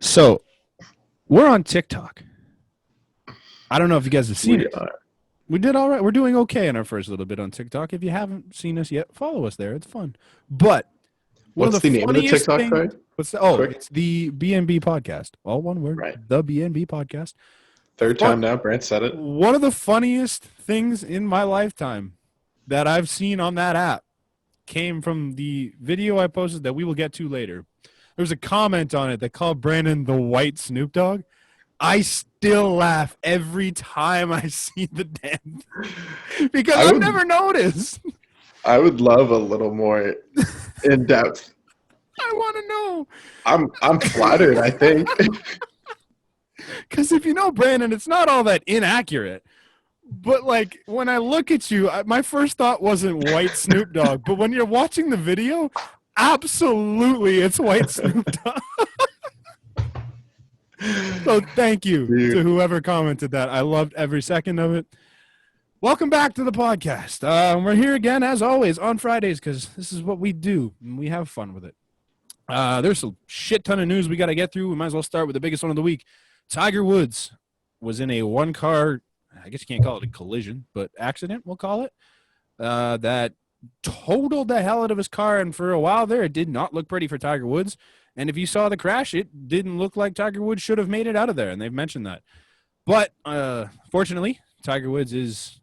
So we're on TikTok. I don't know if you guys have seen We it. are. We did all right. We're doing okay in our first little bit on TikTok. If you haven't seen us yet, follow us there. It's fun. But one of What's the the name of the funniest TikTok things. card? Oh, Quick. it's the BnB podcast. All one word. Right. The BnB podcast. Third Fun, time now. Brant said it. one of the funniest things in my lifetime that I've seen on that app came from the video I posted that we will get to later. There was a comment on it that called Brandon the white Snoop Dogg. I still laugh every time I see the damn because I've never noticed. I would love a little more in depth. I want to know. I'm flattered, I think. Because if you know Brandon, it's not all that inaccurate. But like when I look at you, my first thought wasn't white Snoop Dogg. But when you're watching the video, absolutely, it's white Snoop Dogg. So thank you to whoever commented that. I loved every second of it. Welcome back to the podcast. We're here again, as always, on Fridays because this is what we do, and we have fun with it. There's a shit ton of news we got to get through. We might as well start with the biggest one of the week. Tiger Woods was in a one-car, I guess you can't call it a collision, but accident, we'll call it, that totaled the hell out of his car, and for a while there, it did not look pretty for Tiger Woods. And if you saw the crash, it didn't look like Tiger Woods should have made it out of there, and they've mentioned that. But fortunately, Tiger Woods is,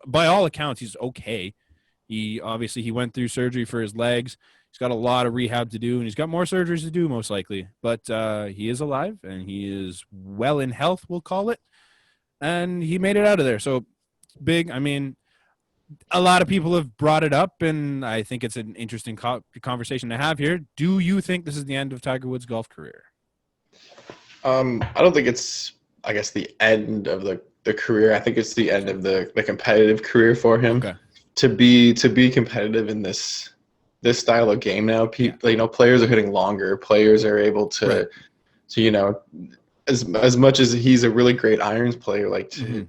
by all accounts, he's okay. He went through surgery for his legs. He's got a lot of rehab to do, and he's got more surgeries to do, most likely. But he is alive, and he is well in health, we'll call it. And he made it out of there. So big. I mean, a lot of people have brought it up, and I think it's an interesting conversation to have here. Do you think this is the end of Tiger Woods' golf career? I don't think it's, I guess, the end of the career. I think it's the end of the competitive career for him. Okay. To be competitive in this style of game now, people, players are hitting longer. Players are able to, as much as he's a really great irons player,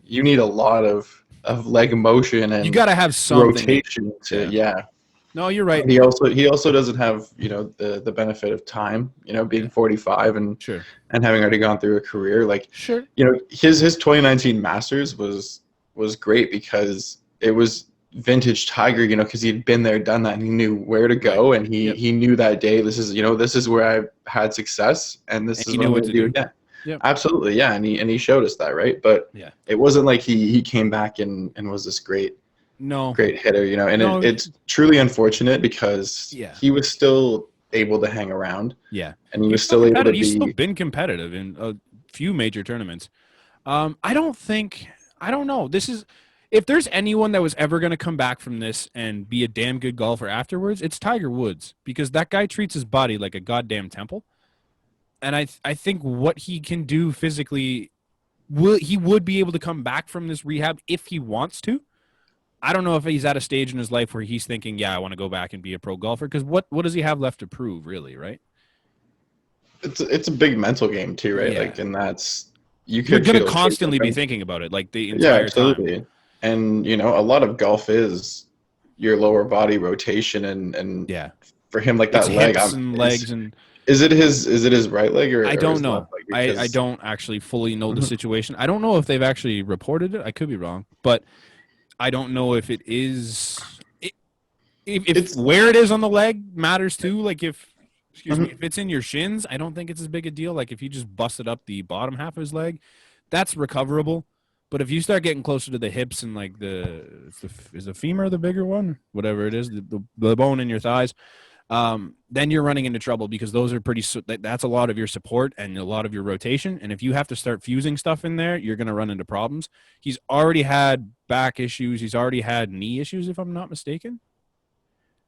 you need a lot of leg motion and you got to have something rotation to No, you're right. He also doesn't have the benefit of time, being 45 and having already gone through a career. His 2019 Masters was great because it was vintage Tiger, because he'd been there, done that, and he knew where to go, and he knew that day, this is where I've had success, and this is what I'm going to do again. Yep. Absolutely, yeah, and he showed us that, right? But it wasn't like he came back and was this great hitter, and it's truly unfortunate because he was still able to hang around, and he was still able to be. He's still been competitive in a few major tournaments. I don't know. This is. If there's anyone that was ever going to come back from this and be a damn good golfer afterwards, it's Tiger Woods, because that guy treats his body like a goddamn temple. And I think what he can do physically, he would be able to come back from this rehab if he wants to. I don't know if he's at a stage in his life where he's thinking, I want to go back and be a pro golfer, because what does he have left to prove, really, right? It's a big mental game too, right? Yeah. And that's you're going to constantly be thinking about it, like the entire time. And a lot of golf is your lower body rotation, and for him, like that legs and is it his right leg or I don't or know. I don't actually fully know the situation. I don't know if they've actually reported it. I could be wrong, but I don't know if it is. If where it is on the leg matters too. Like if it's in your shins, I don't think it's as big a deal. Like if you just busted up the bottom half of his leg, that's recoverable. But if you start getting closer to the hips and like is the femur the bigger one, whatever it is, the bone in your thighs, then you're running into trouble, because those are that's a lot of your support and a lot of your rotation. And if you have to start fusing stuff in there, you're going to run into problems. He's already had back issues. He's already had knee issues, if I'm not mistaken.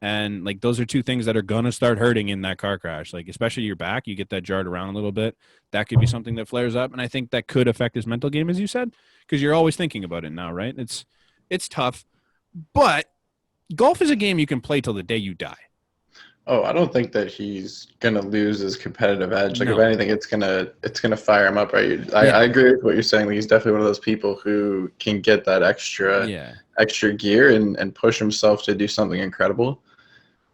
And like those are two things that are going to start hurting in that car crash. Like especially your back, you get that jarred around a little bit. That could be something that flares up. And I think that could affect his mental game, as you said, because you're always thinking about it now, right? It's tough. But golf is a game you can play till the day you die. Oh, I don't think that he's gonna lose his competitive edge. Like if anything, it's gonna fire him up, right? I agree with what you're saying. Like he's definitely one of those people who can get that extra gear and push himself to do something incredible.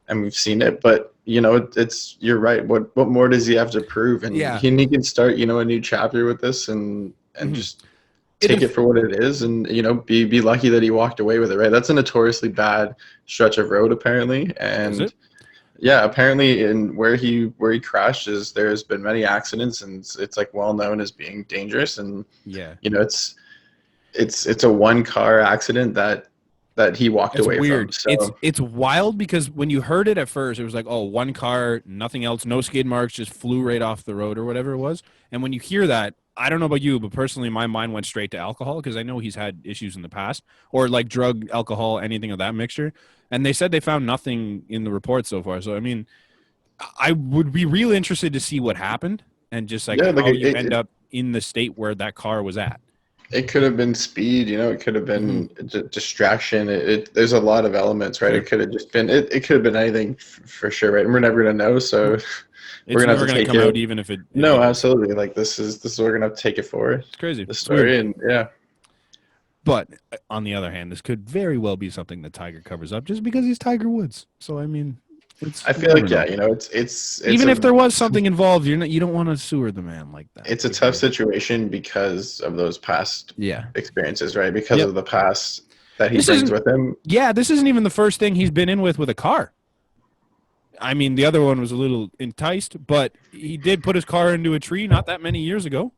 And we've seen it, but it's you're right. What more does he have to prove? And he can start, a new chapter with this and just take it for what it is, and be lucky that he walked away with it. Right, that's a notoriously bad stretch of road apparently, and apparently in where he crashed there's been many accidents, and it's like well known as being dangerous, and it's a one car accident that he walked away weird. from. So it's wild because when you heard it at first, it was like, oh, one car, nothing else, no skid marks, just flew right off the road or whatever it was. And when you hear that, I don't know about you, but personally, my mind went straight to alcohol because I know he's had issues in the past, or like drug, alcohol, anything of that mixture. And they said they found nothing in the report so far. So, I mean, I would be really interested to see what happened and just like how you end up in the state where that car was at. It could have been speed, it could have been distraction. There's a lot of elements, right? It could have just been, it could have been anything for sure, right? And we're never going to know, so we're going to have to take it. Out even if it. No, absolutely. Like this is what we're going to have to take it for. It's crazy. The story, and But on the other hand, this could very well be something that Tiger covers up just because he's Tiger Woods. So, I mean, I feel like it's even if there was something involved, you don't want to sewer the man like that. It's a tough situation because of those past experiences, right? Because of the past that he brings with him. Yeah, this isn't even the first thing he's been in with a car. I mean, the other one was a little enticed, but he did put his car into a tree not that many years ago.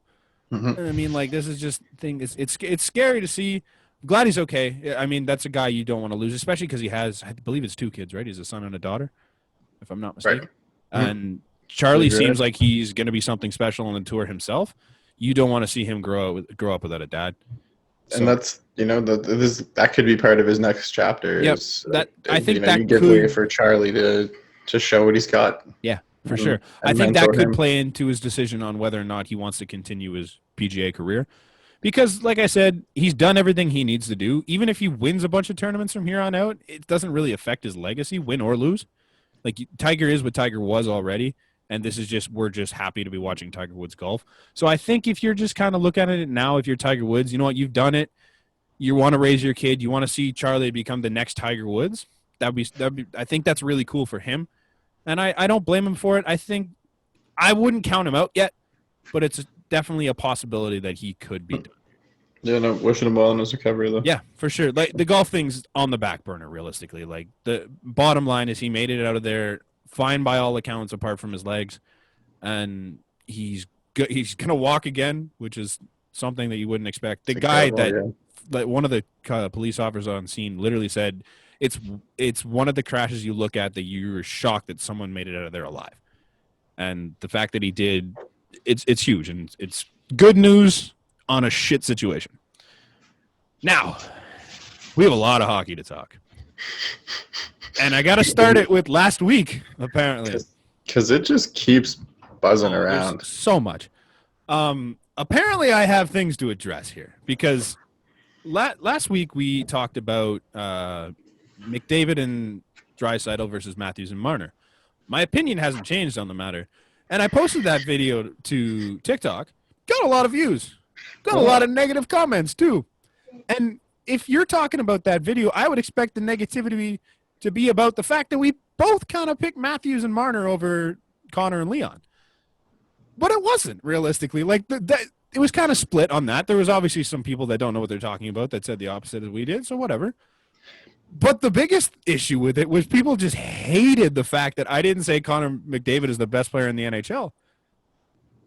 I mean, like, this is just thing. It's scary to see. I'm glad he's okay. I mean, that's a guy you don't want to lose, especially because he has, I believe it's 2 kids, right? He's a son and a daughter, if I'm not mistaken. Right. And Charlie seems like he's going to be something special on the tour himself. You don't want to see him grow up without a dad. So, and that's that could be part of his next chapter. Yep. I think that you give way for Charlie to show what he's got. Yeah. For sure. I think that could play into his decision on whether or not he wants to continue his PGA career. Because, like I said, he's done everything he needs to do. Even if he wins a bunch of tournaments from here on out, it doesn't really affect his legacy, win or lose. Like, Tiger is what Tiger was already, and we're just happy to be watching Tiger Woods golf. So I think if you're just kind of looking at it now, if you're Tiger Woods, you know what, you've done it. You want to raise your kid. You want to see Charlie become the next Tiger Woods. I think that's really cool for him. And I don't blame him for it. I think I wouldn't count him out yet, but it's definitely a possibility that he could be done. Yeah, no, wishing him well in his recovery, though. Yeah, for sure. Like, the golf thing's on the back burner, realistically. Like, the bottom line is he made it out of there fine by all accounts, apart from his legs, and he's gonna walk again, which is something that you wouldn't expect. The guy that one of the police officers on scene literally said, it's one of the crashes you look at that you're shocked that someone made it out of there alive. And the fact that he did, it's huge, and it's good news on a shit situation. Now, we have a lot of hockey to talk. And I got to start it with last week, apparently. Because it just keeps buzzing around. So much. Apparently, I have things to address here, because last week we talked about McDavid and Draisaitl versus Matthews and Marner. My opinion hasn't changed on the matter. And I posted that video to TikTok. Got a lot of views. Got a lot of negative comments, too. And if you're talking about that video, I would expect the negativity to be about the fact that we both kind of picked Matthews and Marner over Connor and Leon. But it wasn't, realistically. Like, it was kind of split on that. There was obviously some people that don't know what they're talking about that said the opposite as we did, so whatever. But the biggest issue with it was people just hated the fact that I didn't say Connor McDavid is the best player in the NHL.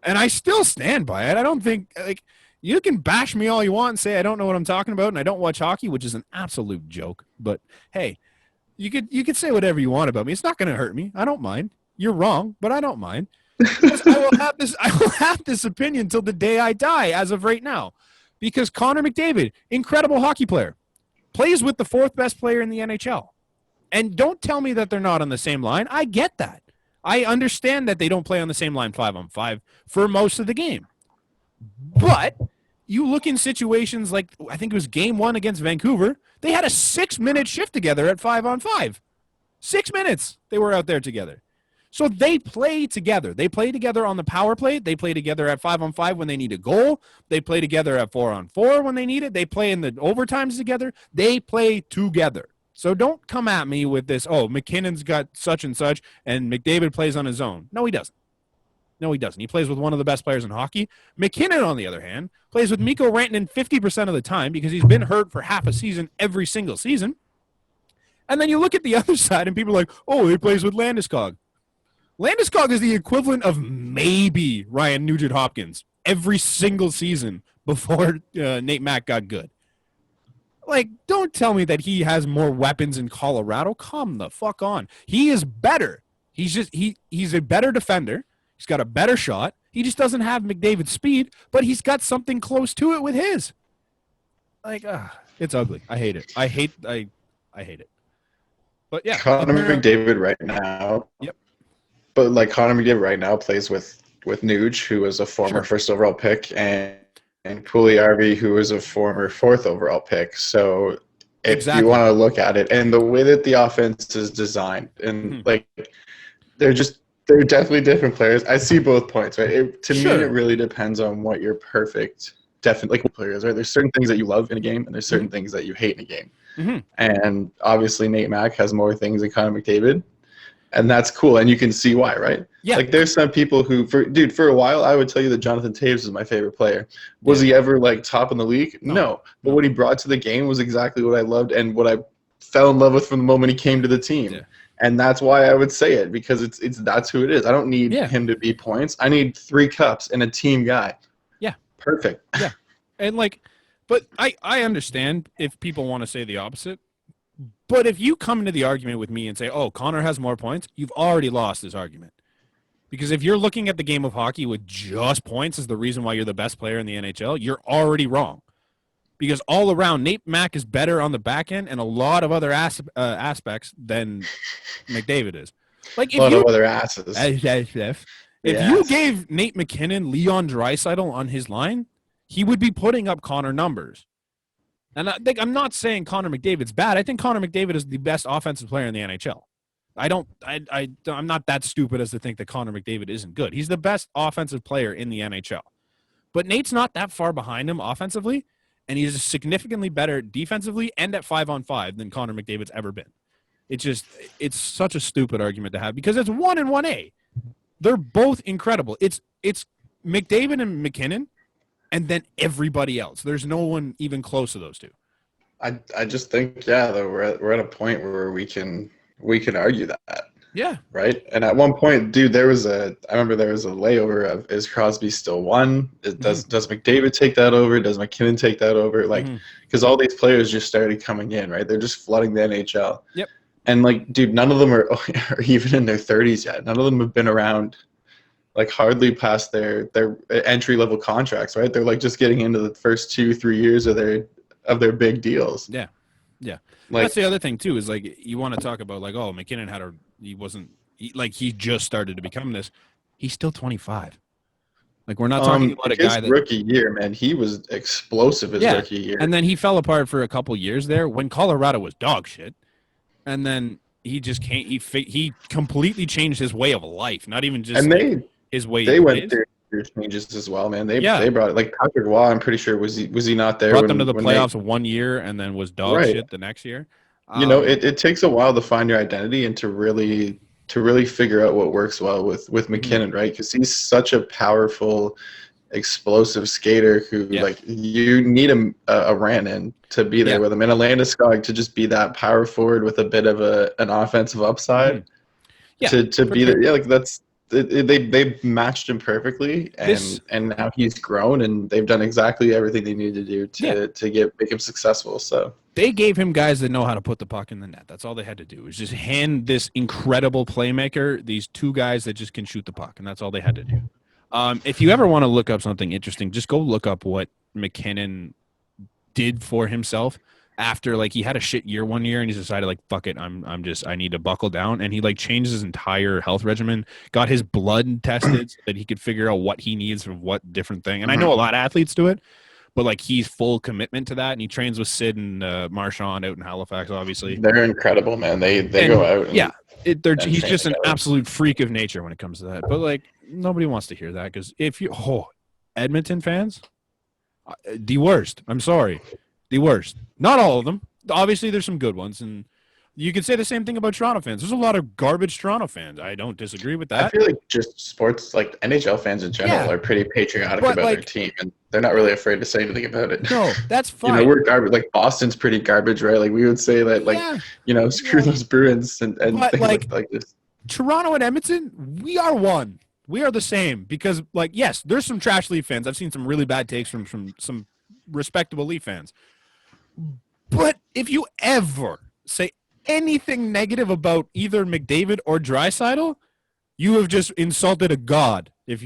And I still stand by it. I don't think, like, you can bash me all you want and say I don't know what I'm talking about and I don't watch hockey, which is an absolute joke. But, hey, you could say whatever you want about me. It's not going to hurt me. I don't mind. You're wrong, but I don't mind. I will have this opinion till the day I die as of right now. Because Connor McDavid, incredible hockey player, plays with the 4th best player in the NHL. And don't tell me that they're not on the same line. I get that. I understand that they don't play on the same line 5-on-5 for most of the game. But you look in situations like, I think it was game 1 against Vancouver, they had a 6-minute shift together at 5-on-5. 6 minutes they were out there together. So they play together. They play together on the power play. They play together at 5-on-5 when they need a goal. They play together at 4-on-4 when they need it. They play in the overtimes together. They play together. So don't come at me with this, oh, MacKinnon's got such and such, and McDavid plays on his own. No, he doesn't. No, he doesn't. He plays with one of the best players in hockey. MacKinnon, on the other hand, plays with Mikko Rantanen 50% of the time because he's been hurt for half a season every single season. And then you look at the other side, and people are like, oh, he plays with Landeskog. Landeskog is the equivalent of maybe Ryan Nugent-Hopkins every single season before Nate Mack got good. Like, don't tell me that he has more weapons in Colorado. Come the fuck on. He is better. He's a better defender. He's got a better shot. He just doesn't have McDavid's speed, but he's got something close to it with his. Like, it's ugly. I hate it. I hate it. But yeah, Connor McDavid right now. Yep. But like Connor McDavid right now plays with Nuge, who was a former first overall pick, and Puljujarvi, who was a former fourth overall pick. So if you want to look at it, and the way that the offense is designed, and like they're definitely different players. I see both points, right? To me, it really depends on what your perfect definitely players are. There's certain things that you love in a game, and there's certain things that you hate in a game. And obviously, Nate Mack has more things than Connor McDavid, and that's cool. And you can see why, right? Yeah. Like there's some people who, for a while, I would tell you that Jonathan Toews is my favorite player. Was he ever like top in the league? No. But what he brought to the game was exactly what I loved and what I fell in love with from the moment he came to the team. Yeah. And that's why I would say it, because that's who it is. I don't need him to be points. I need 3 cups and a team guy. Yeah. Perfect. Yeah. And like, but I understand if people want to say the opposite. But if you come into the argument with me and say, oh, Connor has more points, you've already lost this argument. Because if you're looking at the game of hockey with just points as the reason why you're the best player in the NHL, you're already wrong. Because all around, Nate Mack is better on the back end and a lot of other aspects than McDavid is. Like, a lot of other asses. If you gave Nate MacKinnon Leon Draisaitl on his line, he would be putting up Connor numbers. And I'm not saying Connor McDavid's bad. I think Connor McDavid is the best offensive player in the NHL. I'm not that stupid as to think that Connor McDavid isn't good. He's the best offensive player in the NHL. But Nate's not that far behind him offensively, and he's significantly better defensively and at 5-on-5 than Connor McDavid's ever been. It's such a stupid argument to have because it's 1 and 1A. They're both incredible. It's McDavid and MacKinnon, and then everybody else. There's no one even close to those two. I just think that we're at a point where we can argue that. Yeah. Right. And at one point, dude, I remember there was a layover of, is Crosby still one? Does McDavid take that over? Does MacKinnon take that over? Like, because all these players just started coming in, right? They're just flooding the NHL. Yep. And like, dude, none of them are even in their 30s yet. None of them have been around, like, hardly past their entry level contracts, right? They're like just getting into the first 2-3 years of their big deals. Yeah. Yeah. Like, that's the other thing too, is like, you want to talk about like, oh, MacKinnon he just started to become this. He's still 25. Like, we're not talking about a guy that rookie year, man, he was explosive his rookie year. And then he fell apart for a couple years there when Colorado was dog shit. And then he just can't. He completely changed his way of life, not even just his way. They went through changes as well, man. They brought, like, Patrick Waugh. I'm pretty sure was he not there? Brought them to the playoffs 1 year and then was dog shit the next year. It takes a while to find your identity and to really figure out what works well with MacKinnon, right? Because he's such a powerful, explosive skater who like, you need a Rantanen to be there with him, and a Landeskog to just be that power forward with a bit of an offensive upside. To be there, like, that's they matched him perfectly, and now he's grown, and they've done exactly everything they needed to do to make him successful. So they gave him guys that know how to put the puck in the net. That's all they had to do, is just hand this incredible playmaker these 2 guys that just can shoot the puck, and that's all they had to do. If you ever want to look up something interesting, just go look up what MacKinnon did for himself after, like, he had a shit year 1 year and he decided, like, fuck it, I need to buckle down, and he, like, changed his entire health regimen, got his blood tested so that he could figure out what he needs for what different thing. And I know a lot of athletes do it, but, like, he's full commitment to that, and he trains with Sid and Marchand out in Halifax, obviously. They're incredible, man. They go out. He's just an absolute freak of nature when it comes to that. But, like, nobody wants to hear that, because Edmonton fans, the worst. I'm sorry. The worst. Not all of them. Obviously, there's some good ones, and You could say the same thing about Toronto fans. There's a lot of garbage Toronto fans. I don't disagree with that. I feel like just sports, like NHL fans in general, are pretty patriotic about their team, and they're not really afraid to say anything about it. No, that's fine. We're garbage. Like Boston's pretty garbage, right? Like we would say that, screw those Bruins and but things like this. Toronto and Edmonton, we are one. We are the same because, yes, there's some trash Leaf fans. I've seen some really bad takes from some respectable Leaf fans. But if you ever say anything negative about either McDavid or Draisaitl, you have just insulted a god if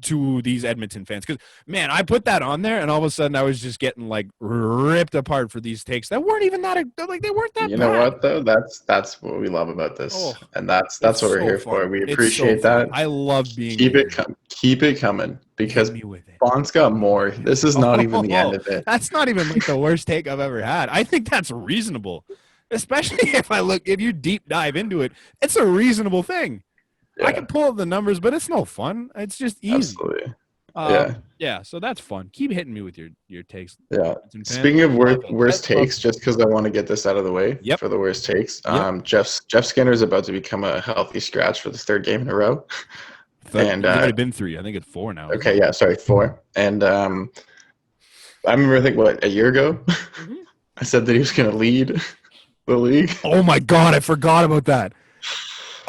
to these Edmonton fans. Because, man, I put that on there, and all of a sudden I was just getting, ripped apart for these takes that weren't even that – they weren't that bad. You know what, though? That's what we love about this. Oh, and that's what we're here for. We appreciate that. I love being Keep it coming because Bond's got more. This is not even the end of it. That's not even the worst take I've ever had. I think that's reasonable, especially if you deep dive into it. It's a reasonable thing. Yeah. I can pull up the numbers, but it's no fun. It's just easy. Absolutely. Yeah, so that's fun. Keep hitting me with your takes. Yeah. Speaking of worst takes, just because I want to get this out of the way for the worst takes, Jeff Skinner is about to become a healthy scratch for the third game in a row. And it's already been 3. I think it's 4 now. Okay, yeah, sorry, 4. And I remember, I think, a year ago, I said that he was going to lead the league. Oh, my God, I forgot about that.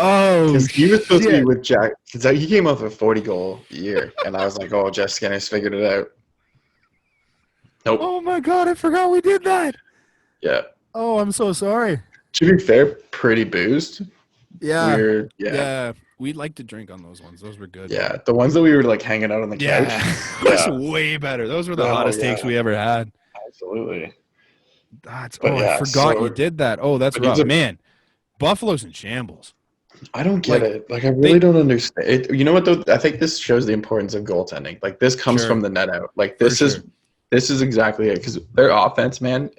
Oh, because he was supposed to be with Jack. Because he came off a 40-goal year, and I was like, "Oh, Jeff Skinner's figured it out." Nope. Oh my God, I forgot we did that. Yeah. Oh, I'm so sorry. To be fair, pretty boozed. Yeah. Weird. Yeah. We'd like to drink on those ones. Those were good. Yeah, the ones that we were hanging out on the couch. That's way better. Those were the hottest takes we ever had. Absolutely. I forgot you did that. Oh, that's rough, man. Buffalo's in shambles. I don't get it. I really don't understand it. You know what, though? I think this shows the importance of goaltending. This comes from the net out. This is exactly it. Because their offense, man,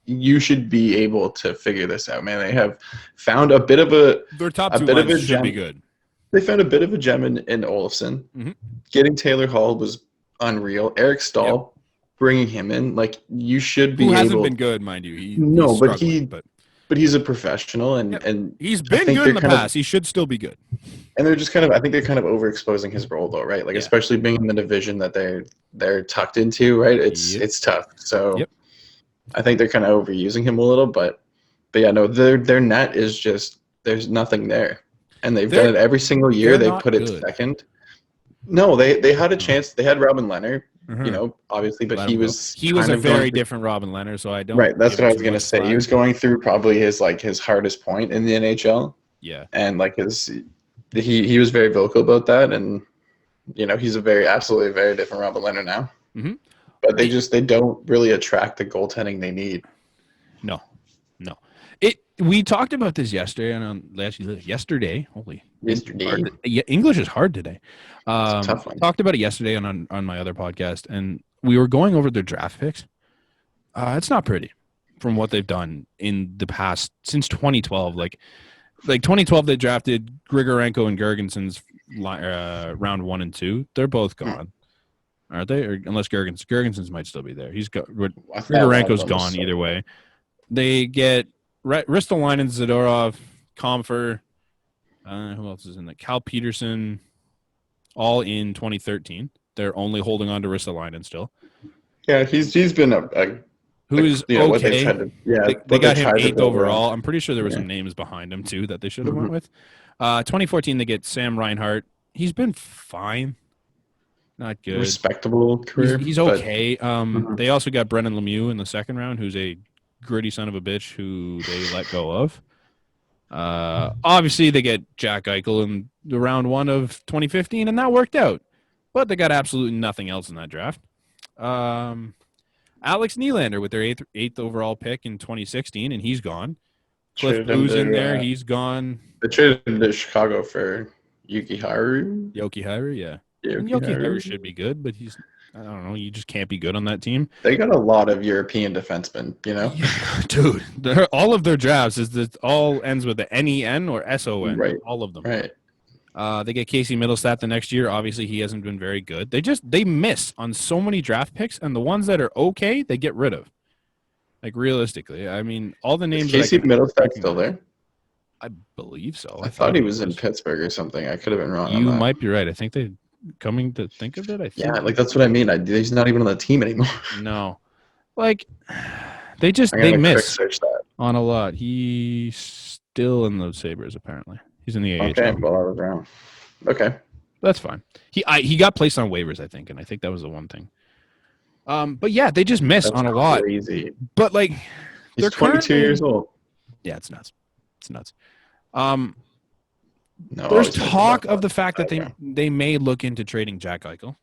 you should be able to figure this out, man. They have found a bit of their top 2 lines should be good. They found a bit of a gem in Olofsson. Mm-hmm. Getting Taylor Hall was unreal. Eric Stahl, bringing him in, you should be able. Who hasn't been good, mind you. But he's a professional, and he's been good in the past. He should still be good. And they're just I think they're kind of overexposing his role, though, right? Especially being in the division that they're tucked into, right? It's tough. So I think they're kind of overusing him a little, but yeah, no, their net is just there's nothing there, and they've done it every single year. They put it second. No, they had a chance. They had Robin Leonard. Obviously, but he was a very different Robin Leonard, so I don't. Right, that's what I was gonna say. He was going through probably his hardest point in the NHL. Yeah, and he was very vocal about that, and he's absolutely a very different Robin Leonard now. Mm-hmm. But they don't really attract the goaltending they need. No. We talked about this yesterday, yesterday. English is hard today. It's a tough one. Talked about it yesterday on my other podcast, and we were going over their draft picks. It's not pretty from what they've done in the past since 2012. Like 2012, they drafted Grigorenko and Gergenson's round 1 and 2. They're both gone, aren't they? Or unless Gergenson's might still be there. He's got Grigorenko's gone either way. They get Ristolainen, Zadorov, Comfer. Who else is in there? Cal Peterson. All in 2013. They're only holding on to Ristolainen still. Yeah, he's been who is okay. They got him 8th overall. I'm pretty sure there were some names behind him too that they should have went with. 2014 they get Sam Reinhart. He's been fine. Not good. Respectable career. He's okay. They also got Brendan Lemieux in the 2nd round, who's a gritty son of a bitch who they let go of. Obviously, they get Jack Eichel in the round 1 of 2015, and that worked out. But they got absolutely nothing else in that draft. Alex Nylander with their 8th overall pick in 2016, and he's gone. Cliff Blue's in there. He's gone. They traded him to Chicago for Yoki Haru, yeah. Yoki Haru should be good, but I don't know. You just can't be good on that team. They got a lot of European defensemen, Yeah, dude, all of their drafts all ends with the NEN or SON. Right. All of them. Right. They get Casey Middlestat the next year. Obviously, he hasn't been very good. They miss on so many draft picks, and the ones that are okay, they get rid of. Like realistically, I mean, all the names. Is Casey Middlestat still there? I believe so. I thought he was in Pittsburgh or something. I could have been wrong. You might be right. I think they coming to think of it. I think. Yeah, like that's what I mean. He's not even on the team anymore. No, like they miss on a lot. He's still in those Sabres apparently. He's in the AHL. Okay, well I was wrong. Okay, that's fine. He got placed on waivers, I think, and I think that was the one thing. But yeah, they just miss on a lot. Crazy. But like, he's 22 years old. Yeah, it's nuts. It's nuts. No, there's talk of the fact that they may look into trading Jack Eichel.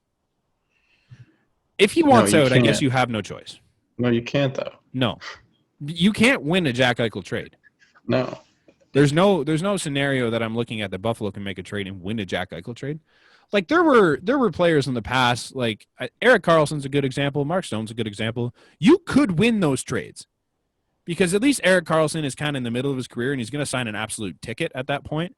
If he wants out, I guess you have no choice. No, you can't though. No, you can't win a Jack Eichel trade. No, there's no scenario that I'm looking at that Buffalo can make a trade and win a Jack Eichel trade. Like there were players in the past, like Erik Karlsson's a good example, Mark Stone's a good example. You could win those trades because at least Erik Karlsson is kind of in the middle of his career and he's going to sign an absolute ticket at that point,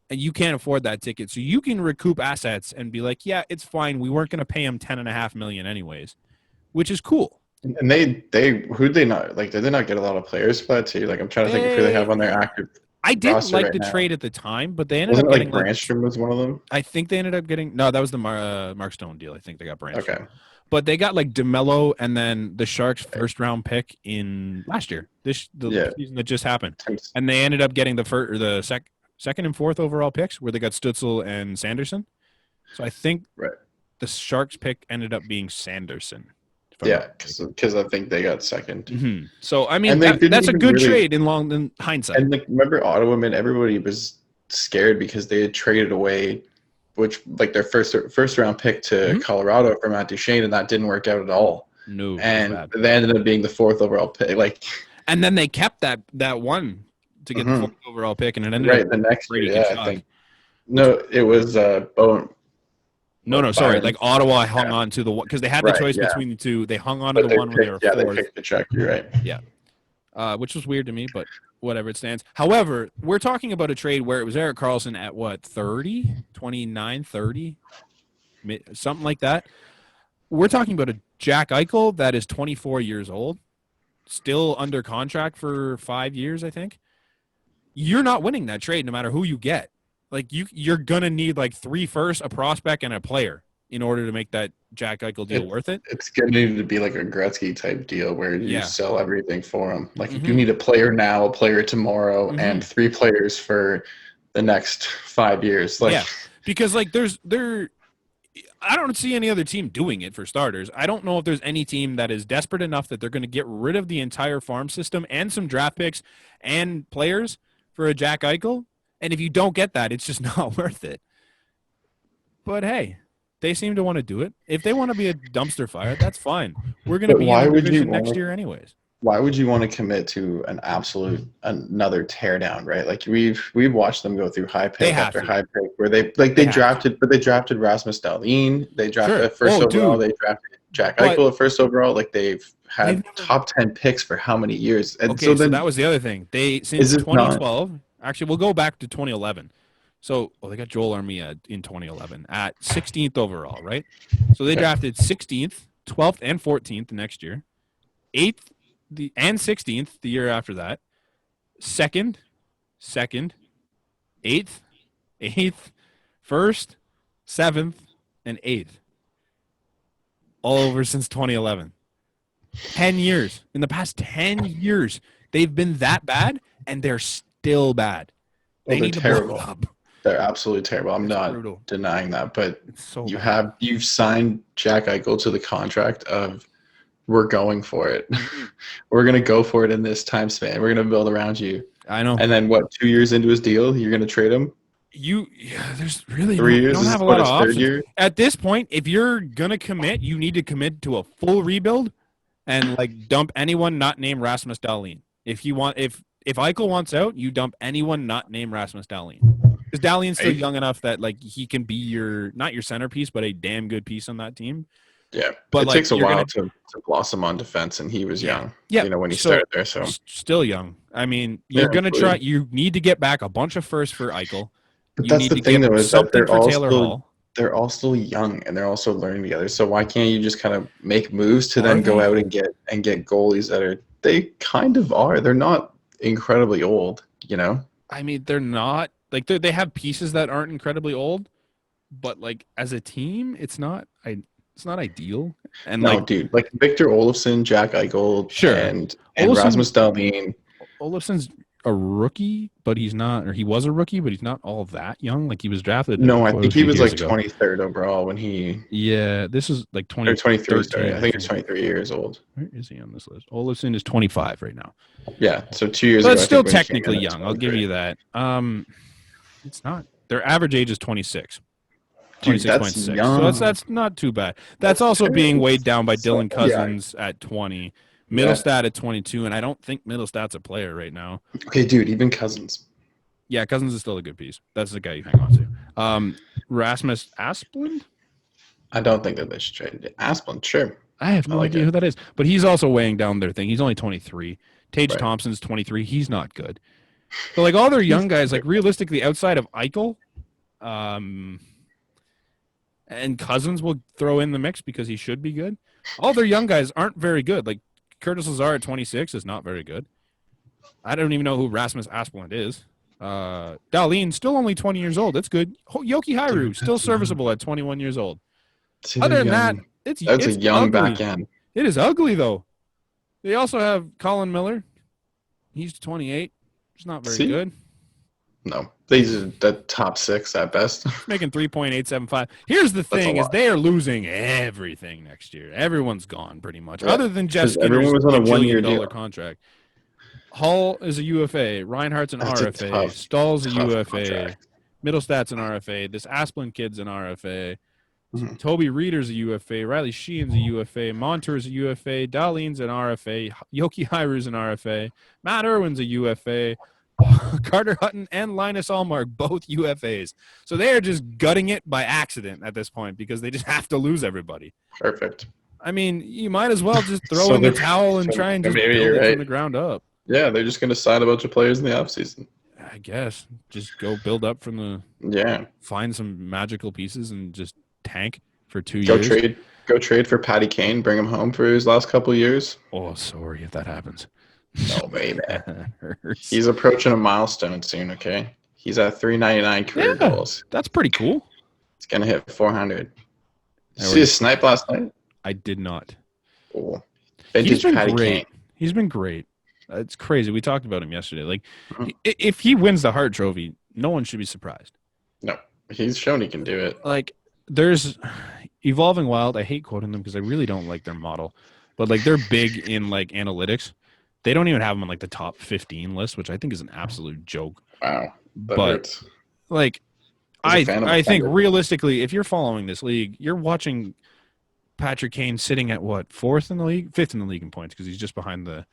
and you can't afford that ticket, so you can recoup assets and be like, yeah, it's fine. We weren't going to pay him $10.5 million anyways, which is cool. And who'd they not like? Did they not get a lot of players for that too? Like I'm trying to think of who they have on their active. I didn't like the trade at the time, but they ended up getting Brandstrom was one of them. I think they ended up getting that was the Mark Stone deal. I think they got Brandstrom. Okay, but they got like DeMello and then the Sharks' first round pick in last year. The season that just happened, and they ended up getting the second and fourth overall picks where they got Stützle and Sanderson. So I think the Sharks pick ended up being Sanderson. Yeah, because I think they got second. Mm-hmm. So I mean, that's a good trade in hindsight. And remember, Ottawa, everybody was scared because they had traded away, their first round pick to Colorado for Matt Duchene, and that didn't work out at all. No, and they ended up being the fourth overall pick. And then they kept that one to get the fourth overall pick, and it ended up the next year. Yeah, I think. No, it was Bowen. No, sorry. Like Ottawa hung on to the one because they had the choice between the two. They hung on to the one where they were fourth. Yeah, they picked the check. You're right. Yeah, which was weird to me, but whatever, it stands. However, we're talking about a trade where it was Erik Karlsson at what, 29, 30, something like that. We're talking about a Jack Eichel that is 24 years old, still under contract for 5 years, I think. You're not winning that trade no matter who you get. Like you're gonna need like 3 firsts, a prospect, and a player in order to make that Jack Eichel deal worth it. It's gonna need to be like a Gretzky type deal where you sell everything for him. Like you need a player now, a player tomorrow, and 3 players for the next 5 years. Because like I don't see any other team doing it for starters. I don't know if there's any team that is desperate enough that they're going to get rid of the entire farm system and some draft picks and players for a Jack Eichel. And if you don't get that, it's just not worth it. But hey, they seem to want to do it. If they want to be a dumpster fire, that's fine. We're going to be in the division next year anyways. Why would you want to commit to another teardown, right? Like we've watched them go through high pick after high pick where they drafted Rasmus Dahlin, they drafted first overall, they drafted Jack Eichel at first overall. Like they've had top 10 picks for how many years? And so that was the other thing. Since 2012, actually we'll go back to 2011. So they got Joel Armia in 2011 at 16th overall, right? So they drafted 16th, 12th, and 14th next year, 8th and 16th the year after that, 2nd, 8th, 1st, 7th, and 8th. All over since 2011. 10 years. In the past 10 years, they've been that bad, and they're still bad. They're terrible. They're absolutely terrible. I'm not denying that, but you've signed Jack Eichel to the contract of we're going for it. We're going to go for it in this time span. We're going to build around you. I know. And then 2 years into his deal, you're going to trade him? There's really 3 years. You don't have a lot of options. At this point, if you're going to commit, you need to commit to a full rebuild and dump anyone not named Rasmus Dahlin. If Eichel wants out, you dump anyone not named Rasmus Dahlin. Because Dahlin's still young enough that he can be not your centerpiece, but a damn good piece on that team. Yeah, but it takes a while to blossom on defense, and he was young. Yeah, when he started there, so still young. I mean, you're gonna try. You need to get back a bunch of firsts for Eichel. But that's the thing, though, is that they're all still young, and they're also learning together. So why can't you just kind of make moves to then go out and get goalies they kind of are. They're not incredibly old, you know? I mean, they're not like they have pieces that aren't incredibly old, but like as a team, it's not ideal. And No, like, dude, like Victor Olofsson, Jack Eichel, sure, and Olofsson, Rasmus Dahlin. Olofsson's a rookie, but he's not, or he was a rookie, but he's not all that young. Like he was drafted. No, I think he was like ago. 23rd overall when he. Yeah, this is like 23. Sorry, I think he's 23 years old. Where is he on this list? Olofsson is 25 right now. Yeah, so 2 years ago. But still technically young. I'll give you that. It's not. Their average age is 26. 26.6. So that's not too bad. That's also being weighed down by Dylan Cousins at 20. Middlestat at 22, and I don't think Middlestat's a player right now. Okay, dude, even Cousins. Yeah, Cousins is still a good piece. That's the guy you hang on to. Rasmus Asplund? I don't think that they should trade it. Asplund, sure. I have no idea who that is. But he's also weighing down their thing. He's only 23. Tage Thompson's 23. He's not good. So, like, all their young guys, like, realistically, outside of Eichel, and Cousins will throw in the mix because he should be good. All their young guys aren't very good. Like, Curtis Lazar at 26 is not very good. I don't even know who Rasmus Asplund is. Dahlin, still only 20 years old. That's good. Yoki Haru, still serviceable at 21 years old. Other than that, it's a young ugly. back end. It is ugly, though. They also have Colin Miller. He's 28. He's not very good. No, these are the top 6 at best. Making 3.875. Here's the thing: is they are losing everything next year. Everyone's gone pretty much, other than Jeff Skinner's was on a $1-year $1 contract. Hull is a UFA. Reinhardt's an RFA. Stahl's a UFA. Contract. Middlestat's an RFA. This Asplund kid's an RFA. Mm-hmm. Toby Reeder's a UFA. Riley Sheehan's a UFA. Montour's a UFA. Dahlin's an RFA. Yoki Haru's an RFA. Matt Irwin's a UFA. Carter Hutton and Linus Allmark, both UFAs. So they are just gutting it by accident at this point because they just have to lose everybody. Perfect. I mean, you might as well just throw in the towel and try and just build it from the ground up. Yeah, they're just going to sign a bunch of players in the offseason. I guess. Just go build up from the – yeah. Find some magical pieces and just tank for 2 years. Go trade for Patty Kane, bring him home for his last couple of years. Oh, sorry if that happens. No, baby. He's approaching a milestone soon, okay? He's at 399 career goals. That's pretty cool. He's going to hit 400. Did you see his snipe last night? I did not. Cool. Vintage Patty Kane. He's been great. It's crazy. We talked about him yesterday. Like, if he wins the Hart Trophy, no one should be surprised. No. He's shown he can do it. Like, there's Evolving Wild. I hate quoting them because I really don't like their model. But, like, they're big in, like, analytics. They don't even have them on like the top 15 list, which I think is an absolute joke. Wow. But like, I think realistically, if you're following this league, you're watching Patrick Kane sitting at what, 4th in the league, 5th in the league in points because he's just behind the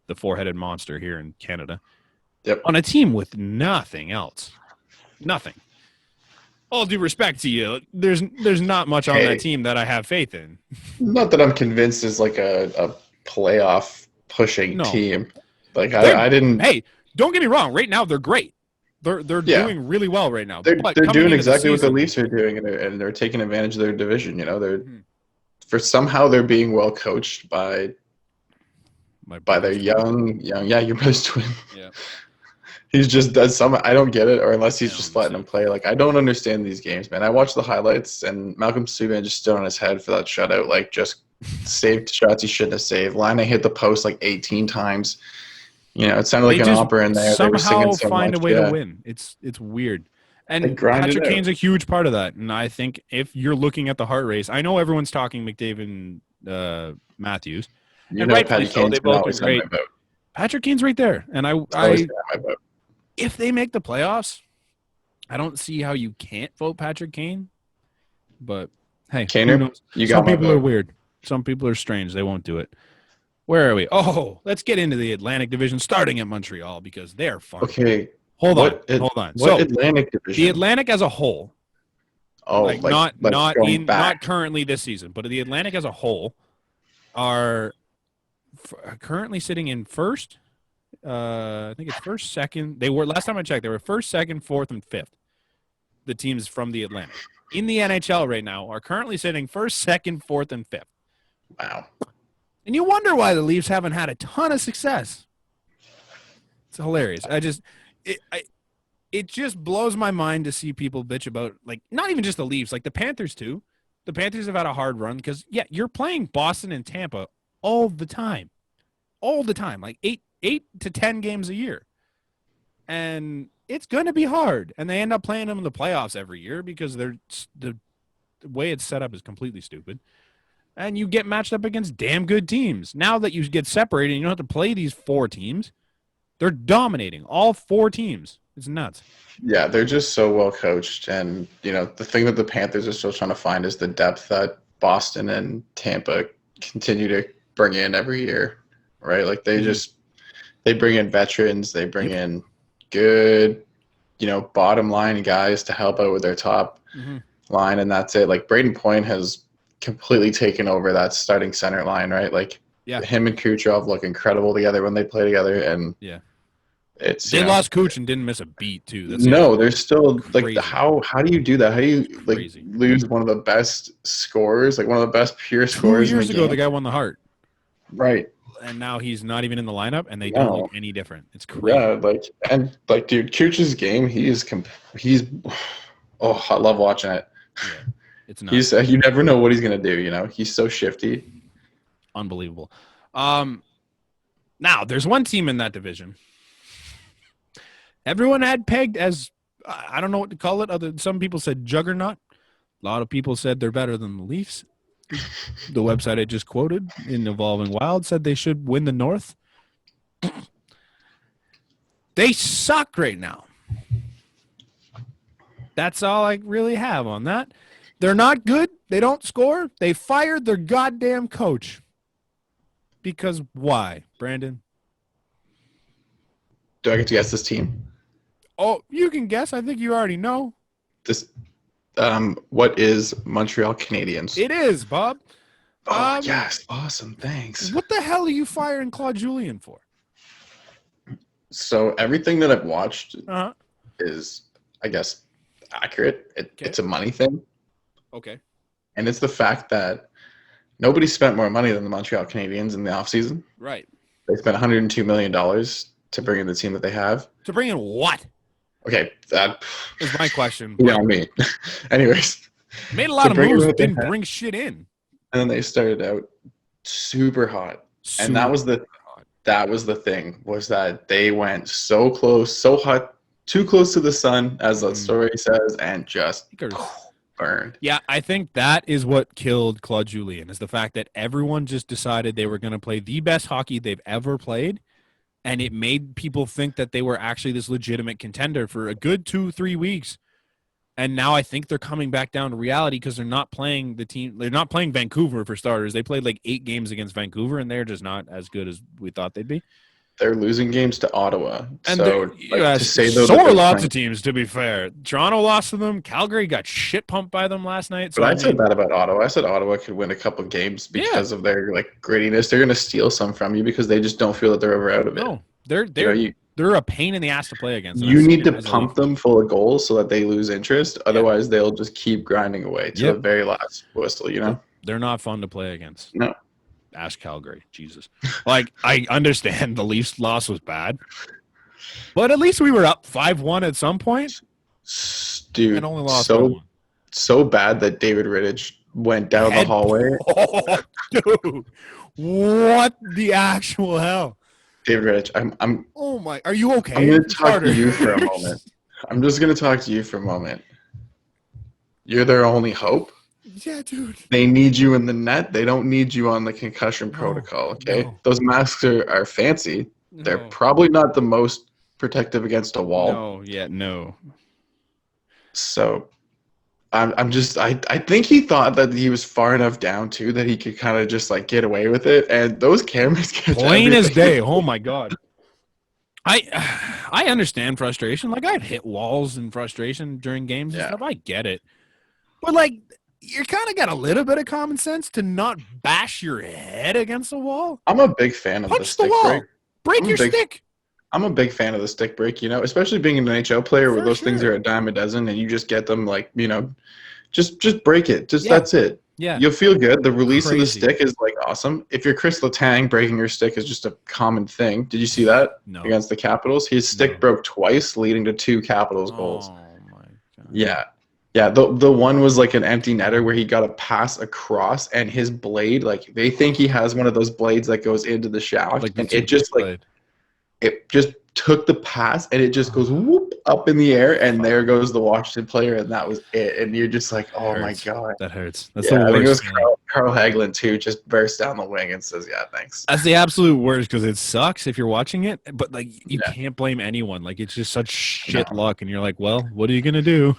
4-headed monster here in Canada. Yep. On a team with nothing else, nothing. All due respect to you, there's not much on that team that I have faith in. Not that I'm convinced is like a playoff pushing team. Like I didn't. Hey, don't get me wrong. Right now they're great. They're doing really well right now. They're doing exactly what the Leafs are doing, and they're taking advantage of their division. You know, they're being well coached by their young. Yeah, your brother's twin. Yeah. He just does some. I don't get it, or unless he's just letting them play. Like I don't understand these games, man. I watched the highlights, and Malcolm Subban just stood on his head for that shutout. Like just. Saved shots he shouldn't have saved. Line hit the post like 18 times. You know, it sounded like an opera in there. Somehow find a way to win. It's weird. And Patrick Kane's a huge part of that. And I think if you're looking at the heart race, I know everyone's talking McDavid and Matthews. You know, Patty Kane's both are great. Patrick Kane's right there. And I if they make the playoffs, I don't see how you can't vote Patrick Kane. But hey, Kaner, some people are weird. Some people are strange. They won't do it. Where are we? Oh, let's get into the Atlantic Division, starting at Montreal because they're fun. Okay. Hold on. What Atlantic Division? The Atlantic as a whole. Oh, not currently this season, but the Atlantic as a whole are currently sitting in first. I think it's first, second. They were last time I checked. They were first, second, fourth, and fifth. The teams from the Atlantic in the NHL right now are currently sitting first, second, fourth, and fifth. Wow. And you wonder why the Leafs haven't had a ton of success. It's hilarious. It just blows my mind to see people bitch about, like, not even just the Leafs, like the Panthers too. The Panthers have had a hard run because, yeah, you're playing Boston and Tampa all the time, like 8 to 10 games a year. And it's going to be hard. And they end up playing them in the playoffs every year because the way it's set up is completely stupid. And you get matched up against damn good teams. Now that you get separated and you don't have to play these 4 teams, they're dominating all 4 teams. It's nuts. Yeah, they're just so well coached. And, the thing that the Panthers are still trying to find is the depth that Boston and Tampa continue to bring in every year, right? Like they bring in veterans, they bring in good, bottom line guys to help out with their top line, and that's it. Like Braden Point has completely taken over that starting center line, right? Like him and Kucherov look incredible together when they play together, and they lost Kuch and didn't miss a beat too. They're still crazy. Like how do you do that? How do you lose one of the best scorers, like one of the best pure scorers? 2 years ago, the guy won the Hart, right? And now he's not even in the lineup, and they don't look any different. It's crazy. Yeah, dude, Kuch's game, he's I love watching it. Yeah, it's nuts. You never know what he's gonna do. He's so shifty, unbelievable. Now there's one team in that division. Everyone had pegged as, I don't know what to call it. Some people said juggernaut. A lot of people said they're better than the Leafs. The website I just quoted in Evolving Wild said they should win the North. They suck right now. That's all I really have on that. They're not good. They don't score. They fired their goddamn coach. Because why, Brandon? Do I get to guess this team? Oh, you can guess. I think you already know. What is Montreal Canadiens? It is, Bob. Oh, yes. Awesome. Thanks. What the hell are you firing Claude Julien for? So everything that I've watched is, I guess, accurate. It's a money thing. Okay. And it's the fact that nobody spent more money than the Montreal Canadiens in the offseason. Right. They spent $102 million to bring in the team that they have. To bring in what? Okay, that is my question. Yeah, me. Anyways, made a lot of moves, but didn't bring shit in. And then they started out super hot, and that was the thing, was that they went so close, so hot, too close to the sun, as the story says, and just burned. Yeah, I think that is what killed Claude Julien, is the fact that everyone just decided they were going to play the best hockey they've ever played. And it made people think that they were actually this legitimate contender for a good 2-3 weeks. And now I think they're coming back down to reality because they're not playing the team. They're not playing Vancouver for starters. They played like 8 games against Vancouver, and they're just not as good as we thought they'd be. They're losing games to Ottawa. And so to say so are lots of teams, to be fair. Toronto lost to them. Calgary got shit pumped by them last night. But I said that about Ottawa. I said Ottawa could win a couple games because of their grittiness. They're going to steal some from you because they just don't feel that they're ever out of it. No, they're a pain in the ass to play against. You need to pump them full of goals so that they lose interest. Otherwise, they'll just keep grinding away to the very last whistle, They're not fun to play against. No. Ask Calgary. Jesus. I understand the Leafs loss was bad, but at least we were up 5-1 at some point. Dude, and only lost so bad that David Rittich went down the hallway. Oh, dude, what the actual hell? David Rittich, I'm. Oh my! Are you okay? I'm going to talk to you for a moment. I'm just going to talk to you for a moment. You're their only hope. Yeah, dude. They need you in the net. They don't need you on the concussion protocol, okay? No. Those masks are fancy. No. They're probably not the most protective against a wall. No. So I think he thought that he was far enough down, too, that he could kind of just, get away with it. And those cameras catch plain as day. Oh, my God. I understand frustration. I've hit walls in frustration during games and stuff. I get it. But, you kind of got a little bit of common sense to not bash your head against the wall. I'm a big fan of the stick break. Break your stick. I'm a big fan of the stick break, especially being an NHL player where those things are a dime a dozen and you just get them just break it. That's it. Yeah. You'll feel good. The release of the stick is like awesome. If you're Chris Letang, breaking your stick is just a common thing. Did you see that against the Capitals? His stick broke twice, leading to 2 Capitals goals. Oh my God. Yeah. Yeah, the one was like an empty netter where he got a pass across, and his blade, like they think he has one of those blades that goes into the shaft, like and it just took the pass, and it just goes whoop up in the air, and there goes the Washington player, and that was it. And you're just like, oh my God, that hurts. That's the worst. I think it was Carl Hagelin too, just bursts down the wing and says, "Yeah, thanks." That's the absolute worst because it sucks if you're watching it, but like you can't blame anyone. Like it's just such shit luck, and you're like, well, what are you gonna do?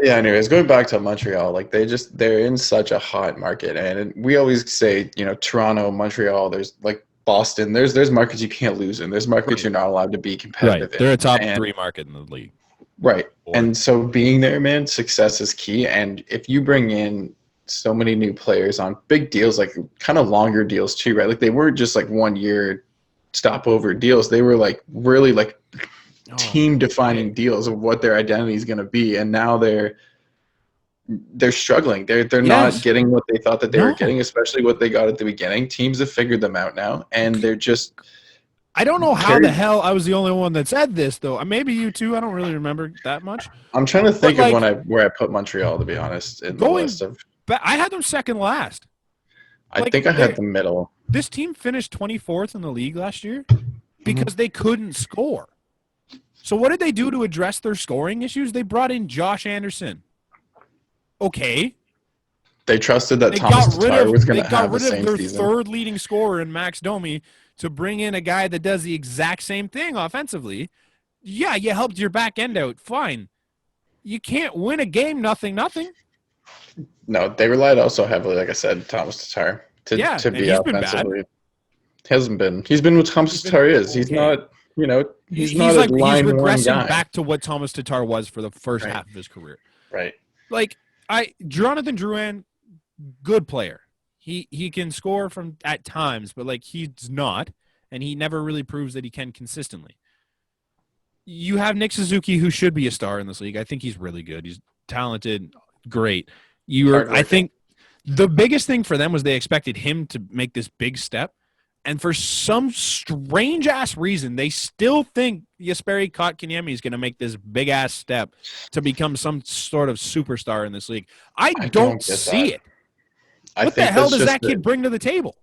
Yeah, anyways, going back to Montreal, like they're in such a hot market, and we always say, Toronto, Montreal, there's like Boston, there's markets you can't lose in. There's markets you're not allowed to be competitive in. They're a top 3 market in the league. Right. And so being there, man, success is key. And if you bring in so many new players on big deals, like kind of longer deals too, right? Like they weren't just like 1 year stopover deals. They were like really like team defining deals of what their identity is going to be, and now they're struggling. They're not getting what they thought that they were getting, especially what they got at the beginning. Teams have figured them out now, and they're just I don't know how the hell I was the only one that said this though. Maybe you too. I don't really remember that much. I'm trying to think of where I put Montreal, to be honest, in the list of I had them second last. I think I had the middle. This team finished 24th in the league last year because they couldn't score. So what did they do to address their scoring issues? They brought in Josh Anderson. Okay. They trusted that Thomas Tatar was going to have the same season. They got rid of their third leading scorer in Max Domi to bring in a guy that does the exact same thing offensively. Yeah, you helped your back end out. Fine. You can't win a game nothing. No, they relied also heavily, like I said, Thomas Tatar to be offensively. Hasn't been. He's been what Thomas Tatar is. He's not. He's not a line regressing guy. back to what Thomas Tatar was for the first half of his career. Right. Like Jonathan Drouin, good player. He can score from at times, but like he's not, and he never really proves that he can consistently. You have Nick Suzuki, who should be a star in this league. I think he's really good. He's talented, great. I think the biggest thing for them was they expected him to make this big step. And for some strange-ass reason, they still think Jesperi Kotkaniemi is going to make this big-ass step to become some sort of superstar in this league. I don't see it. What the hell does that kid bring to the table?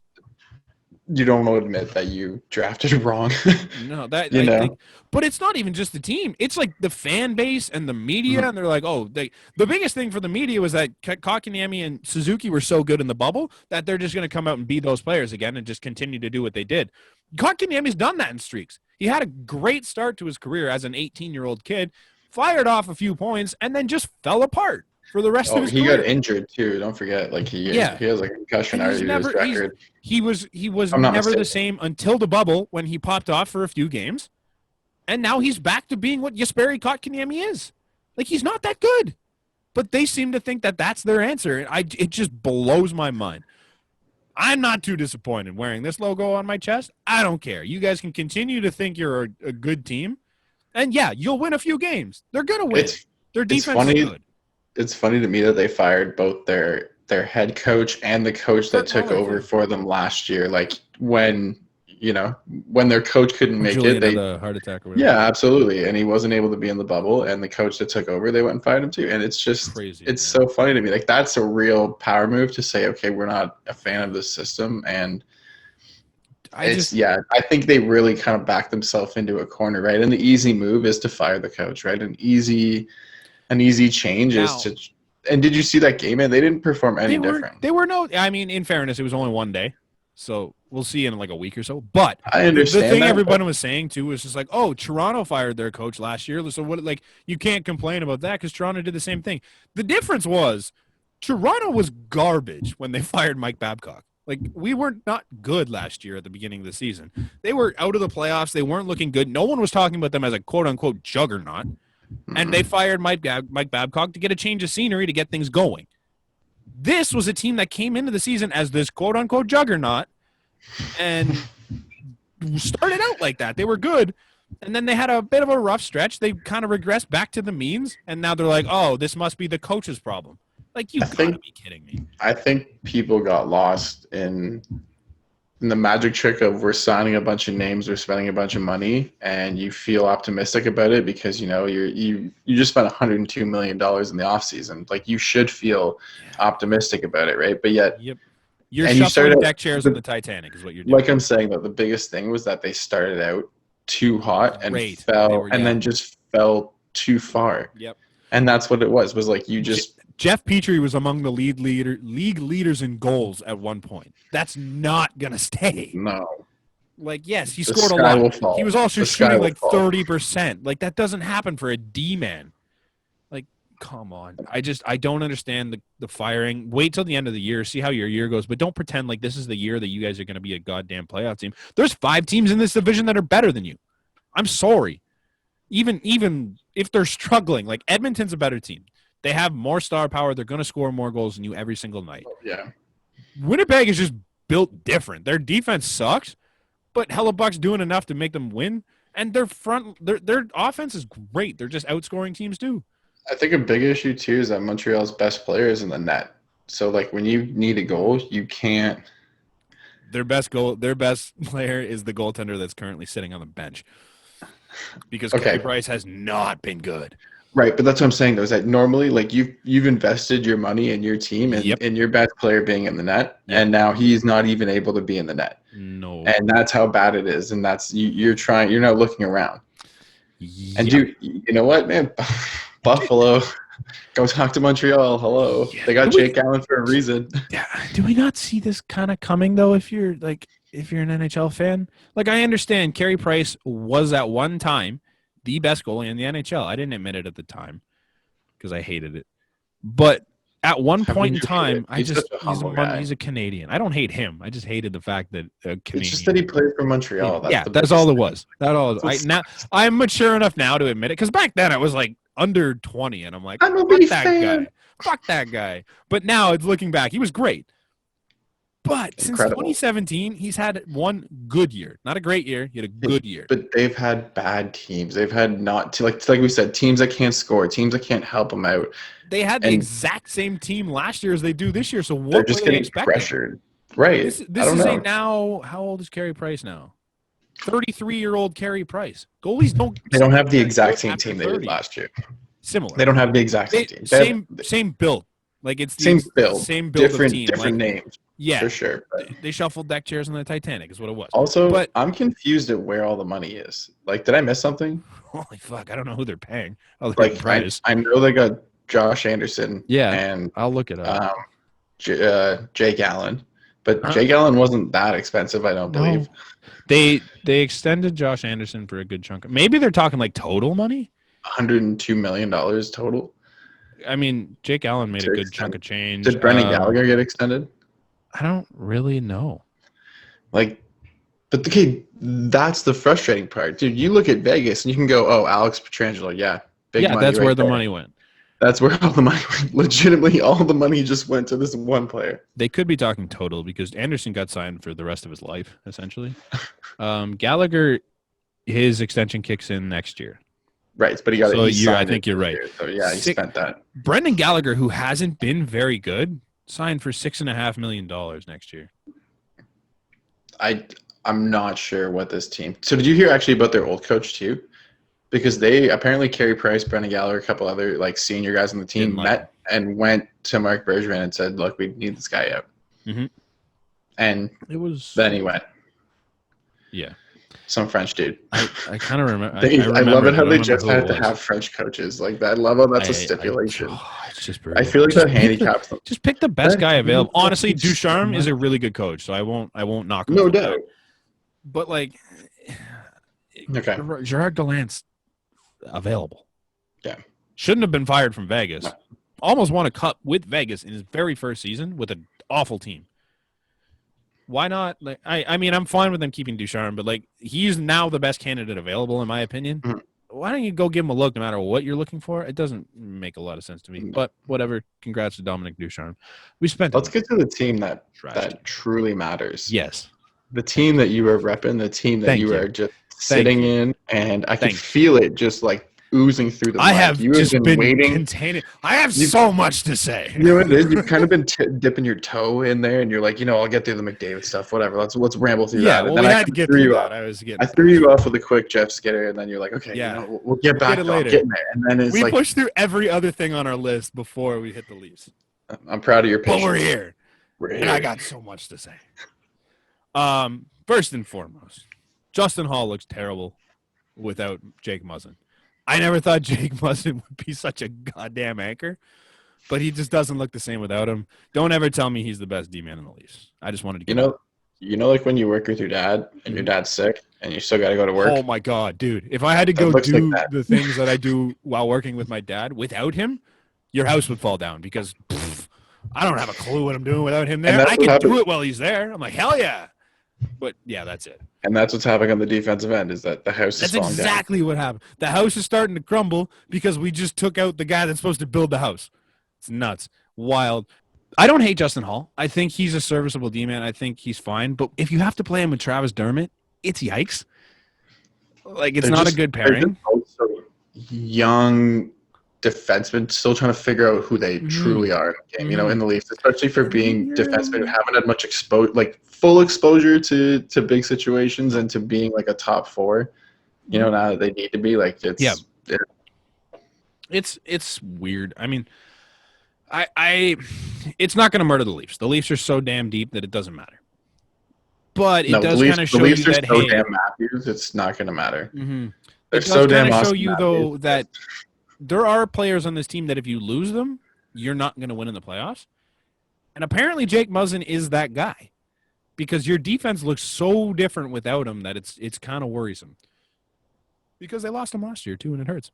You don't want to admit that you drafted wrong. No, but it's not even just the team. It's like the fan base and the media, and they're like, the biggest thing for the media was that Kotkaniemi and Suzuki were so good in the bubble that they're just going to come out and be those players again and just continue to do what they did. Kotkaniemi's done that in streaks. He had a great start to his career as an 18-year-old kid, fired off a few points, and then just fell apart for the rest of his career. He got injured too. Don't forget, like he has like a concussion out of his record. He was never the same until the bubble when he popped off for a few games, and now he's back to being what Jesperi Kotkaniemi is. Like he's not that good, but they seem to think that that's their answer. It just blows my mind. I'm not too disappointed wearing this logo on my chest. I don't care. You guys can continue to think you're a good team, and yeah, you'll win a few games. They're gonna win. Their defense is good. It's funny to me that they fired both their head coach and the coach that took over for them last year. Like when their coach couldn't make Julien it, they had a heart attack or whatever. Yeah, absolutely. And he wasn't able to be in the bubble, and the coach that took over, they went and fired him too. And it's just crazy. It's so funny to me. Like that's a real power move to say, okay, we're not a fan of this system, and I think they really kind of backed themselves into a corner, right? And the easy move is to fire the coach, right? An easy change is to. And did you see that game? And they didn't perform any different. In fairness, it was only one day, so we'll see in like a week or so. But I understand the thing everyone was saying too was just like, oh, Toronto fired their coach last year, so what? Like you can't complain about that because Toronto did the same thing. The difference was Toronto was garbage when they fired Mike Babcock. Like we were not good last year at the beginning of the season. They were out of the playoffs. They weren't looking good. No one was talking about them as a quote unquote juggernaut. And they fired Mike Babcock to get a change of scenery to get things going. This was a team that came into the season as this quote-unquote juggernaut and started out like that. They were good, and then they had a bit of a rough stretch. They kind of regressed back to the means, and now they're like, oh, this must be the coach's problem. Like, you gotta be kidding me. I think people got lost in the magic trick of we're signing a bunch of names, we're spending a bunch of money, and you feel optimistic about it because you just spent $102 million in the offseason. Like, you should feel optimistic about it, right? But yet, you're shuffling deck chairs on the Titanic, is what you're doing. Like I'm saying, though, the biggest thing was that they started out too hot and fell, and then just fell too far. Yep. And that's what it was like you just. Jeff Petrie was among the league leaders in goals at one point. That's not going to stay. No. Like, yes, he scored a lot. He was also shooting like 30%. Like, that doesn't happen for a D-man. Like, come on. I don't understand the firing. Wait till the end of the year. See how your year goes. But don't pretend like this is the year that you guys are going to be a goddamn playoff team. There's 5 teams in this division that are better than you. I'm sorry. Even if they're struggling, like Edmonton's a better team. They have more star power. They're going to score more goals than you every single night. Yeah. Winnipeg is just built different. Their defense sucks, but Hellebuck's doing enough to make them win. And their offense is great. They're just outscoring teams too. I think a big issue too is that Montreal's best player is in the net. So like when you need a goal, you can't. Their best player is the goaltender that's currently sitting on the bench. Because Carey Price has not been good. Right, but that's what I'm saying though, is that normally like you've invested your money in your team and in your best player being in the net, and now he's not even able to be in the net. No. And that's how bad it is, and that's you're not looking around. And you know what, man? Buffalo, go talk to Montreal. Hello. Yeah. They got Jake Allen for a reason. Yeah. Do we not see this kind of coming though if you're an NHL fan? Like, I understand Carey Price was at one time the best goalie in the NHL. I didn't admit it at the time because I hated it. But at one point in time, he's a Canadian. I don't hate him. I just hated the fact that Canadian. It's just that he played for Montreal. That's all it was. I'm mature enough now to admit it because back then I was like under 20, and I'm like, I'm a big fan. Fuck that guy. But now it's looking back, he was great. But since 2017, he's had one good year. Not a great year. He had a good year. But they've had bad teams. They've had like we said, teams that can't score, teams that can't help them out. They had the exact same team last year as they do this year. So what they're just getting pressured. Right. This is now. How old is Carey Price now? 33-year-old Carey Price. Goalies don't. They don't have the exact same team they did last year. Similar. They don't have the exact same team. Same build. Like it's same build. Same build different of team. Different names. Yeah, for sure. They shuffled deck chairs on the Titanic is what it was. Also, I'm confused at where all the money is. Like, did I miss something? Holy fuck! I don't know who they're paying. I know they got Josh Anderson. Yeah, and I'll look it up. Jake Allen, but Jake Allen wasn't that expensive. I don't believe. They extended Josh Anderson for a good chunk. Maybe they're talking like total money. $102 million total. I mean, Jake Allen made a good chunk of change. Did Brendan Gallagher get extended? I don't really know. Like, but that's the frustrating part, dude. You look at Vegas and you can go, "Oh, Alex Pietrangelo, big money." That's where the money went. That's where all the money went. Legitimately, all the money just went to this one player. They could be talking total because Anderson got signed for the rest of his life, essentially. Gallagher, his extension kicks in next year. Right, but he got a year. I think you're right. So yeah, he spent that. Brendan Gallagher, who hasn't been very good, signed for $6.5 million next year. I'm not sure what this team. So did you hear actually about their old coach too? Because they apparently Carey Price, Brendan Gallagher, a couple other like senior guys on the team met and went to Mark Bergevin and said, "Look, we need this guy out." Mm-hmm. And then he went. Yeah. Some French dude. I kind of remember. I love it how they just had to have French coaches like that. I love how that's a stipulation. It's just brutal. I feel like that handicaps them. Just pick the best guy available. Honestly, Ducharme is a really good coach, so I won't knock him. No doubt. But like, okay, Gerard Gallant's available. Yeah, shouldn't have been fired from Vegas. No. Almost won a cup with Vegas in his very first season with an awful team. Why not? Like, I mean, I'm fine with them keeping Ducharme, but like, he's now the best candidate available, in my opinion. Mm-hmm. Why don't you go give him a look, no matter what you're looking for? It doesn't make a lot of sense to me, but whatever. Congrats to Dominic Ducharme. Let's get to the team that truly matters. Yes, the team that you are repping, the team that you are just sitting in, and I can feel it just like oozing through the I mic. have You just have been been waiting. containing. I have so much to say. You know what it is? You've kind of been dipping your toe in there, and you're like, I'll get through the McDavid stuff, whatever. Let's ramble through that. Well, And then we I had to get through that. I threw you off with a quick Jeff Skinner, and then you're like, okay, we'll get back to to later. getting there. And then it's we like pushed through every other thing on our list before we hit the Leafs. I'm proud of your patience. But we're here. And I got so much to say. First and foremost, Justin Hall looks terrible without Jake Muzzin. I never thought Jake Muzzin would be such a goddamn anchor, but he just doesn't look the same without him. Don't ever tell me he's the best D-man in the Leafs. I just wanted to get like when you work with your dad and your dad's sick and you still got to go to work. Oh my God, dude. If I had to go do the things that I do while working with my dad without him, your house would fall down because I don't have a clue what I'm doing without him there. I can do it while he's there. I'm like, hell yeah. But yeah, that's it. And that's what's happening on the defensive end is that the house is falling down. That's exactly what happened. The house is starting to crumble because we just took out the guy that's supposed to build the house. It's nuts. Wild. I don't hate Justin Hall. I think he's a serviceable D-man. I think he's fine. But if you have to play him with Travis Dermott, it's yikes. Like, it's not a good pairing. Also young defensemen still trying to figure out who they truly are in the game, in the Leafs, especially for being defensemen who haven't had much full exposure to big situations and to being like a top four, now that they need to be like, it's weird. I mean, it's not going to murder the Leafs. The Leafs are so damn deep that it doesn't matter. But it does kind of show you that, so damn Matthews, it's not going to matter. They're so damn awesome. Show you though that there are players on this team that if you lose them, you're not going to win in the playoffs. And apparently Jake Muzzin is that guy because your defense looks so different without him that it's kind of worrisome. Because they lost him last year too, and it hurts.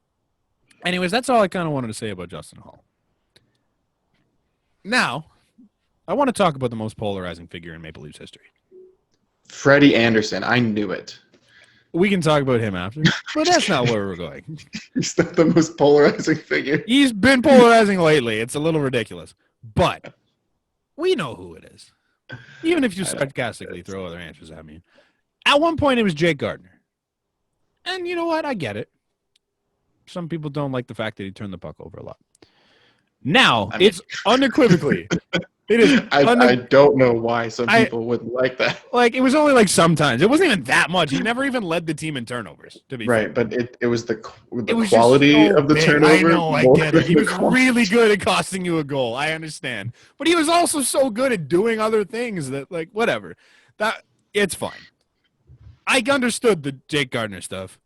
Anyways, that's all I kind of wanted to say about Justin Hall. Now, I want to talk about the most polarizing figure in Maple Leafs history. Freddy Anderson. I knew it. We can talk about him after, but that's not where we're going. He's not the most polarizing figure. He's been polarizing lately. It's a little ridiculous. But we know who it is. Even if you sarcastically throw other answers at me. At one point, it was Jake Gardiner. And you know what? I get it. Some people don't like the fact that he turned the puck over a lot. Now, it's unequivocally. It is. I don't know why some people would like that. Like, it was only like sometimes. It wasn't even that much. He never even led the team in turnovers, to be fair. But it was the quality of the turnover. I know, I get it. He was really good at costing you a goal. I understand. But he was also so good at doing other things that, like, whatever. It's fine. I understood the Jake Gardiner stuff.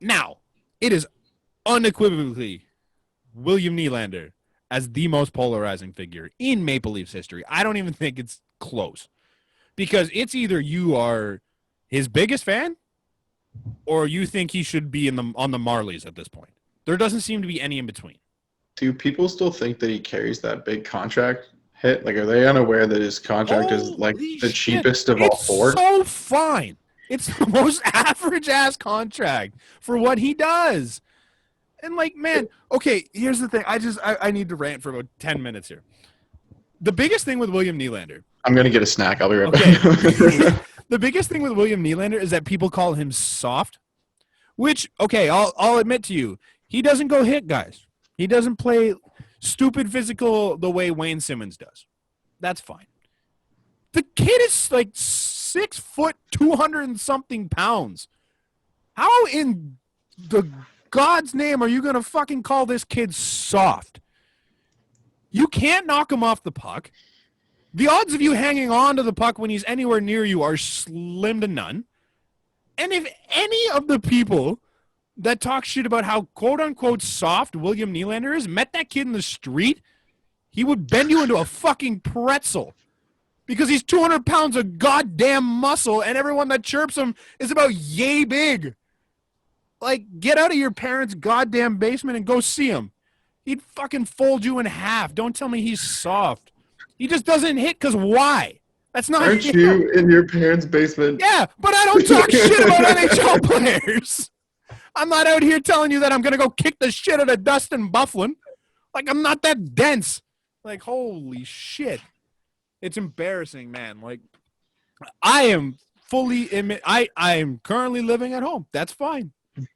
Now, it is unequivocally William Nylander as the most polarizing figure in Maple Leafs history. I don't even think it's close. Because it's either you are his biggest fan or you think he should be on the Marlies at this point. There doesn't seem to be any in between. Do people still think that he carries that big contract hit? Like, are they unaware that his contract is like the cheapest of all four? It's so fine. It's the most average-ass contract for what he does. And, like, man, okay, here's the thing. I need to rant for about 10 minutes here. The biggest thing with William Nylander. I'm going to get a snack. I'll be right back. The biggest thing with William Nylander is that people call him soft, which, okay, I'll admit to you, he doesn't go hit guys. He doesn't play stupid physical the way Wayne Simmons does. That's fine. The kid is, like, 6 foot, 200 and something pounds. How in the God's name are you going to fucking call this kid soft? You can't knock him off the puck. The odds of you hanging on to the puck when he's anywhere near you are slim to none. And if any of the people that talk shit about how quote-unquote soft William Nylander is met that kid in the street, he would bend you into a fucking pretzel. Because he's 200 pounds of goddamn muscle, and everyone that chirps him is about yay big. Like, get out of your parents' goddamn basement and go see him. He'd fucking fold you in half. Don't tell me he's soft. He just doesn't hit because why? That's not Aren't you in your parents' basement? Yeah, but I don't talk shit about NHL players. I'm not out here telling you that I'm going to go kick the shit out of Dustin Byfuglien. Like, I'm not that dense. Like, holy shit. It's embarrassing, man. Like, I am fully I am currently living at home. That's fine.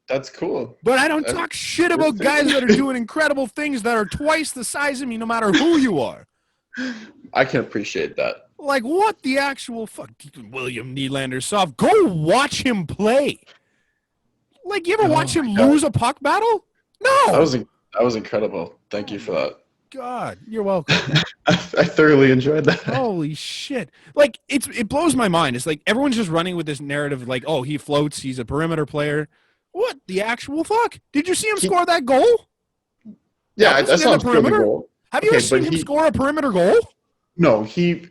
That's cool. But I don't talk shit about guys that are doing incredible things that are twice the size of me, no matter who you are. I can appreciate that. Like, what the actual fuck? William Nylander soft. Go watch him play. Like, you ever watch him lose a puck battle? No. That was incredible. Thank you for that. God, you're welcome. I thoroughly enjoyed that. Holy shit. Like, it blows my mind. It's like everyone's just running with this narrative like, oh, he floats, he's a perimeter player. What the actual fuck? Did you see him score that goal? Yeah, that sounds pretty goal. Have you ever seen him score a perimeter goal? No, he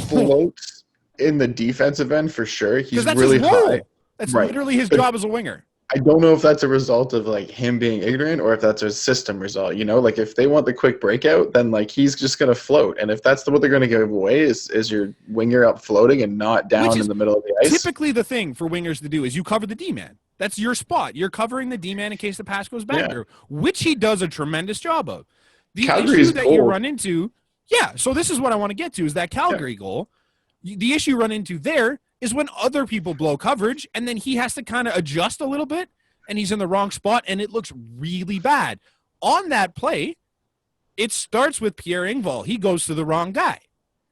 floats in the defensive end for sure. He's really high. That's literally his job as a winger. I don't know if that's a result of like him being ignorant or if that's a system result. You know, like if they want the quick breakout, then like he's just gonna float. And if that's what they're gonna give away is your winger up floating and not down in the middle of the ice. Typically, the thing for wingers to do is you cover the D-man. That's your spot. You're covering the D-man in case the pass goes back there, which he does a tremendous job of. The issue that you run into, so this is what I want to get to, is that Calgary goal. The issue you run into there is when other people blow coverage, and then he has to kind of adjust a little bit, and he's in the wrong spot, and it looks really bad. On that play, it starts with Pierre Engvall. He goes to the wrong guy.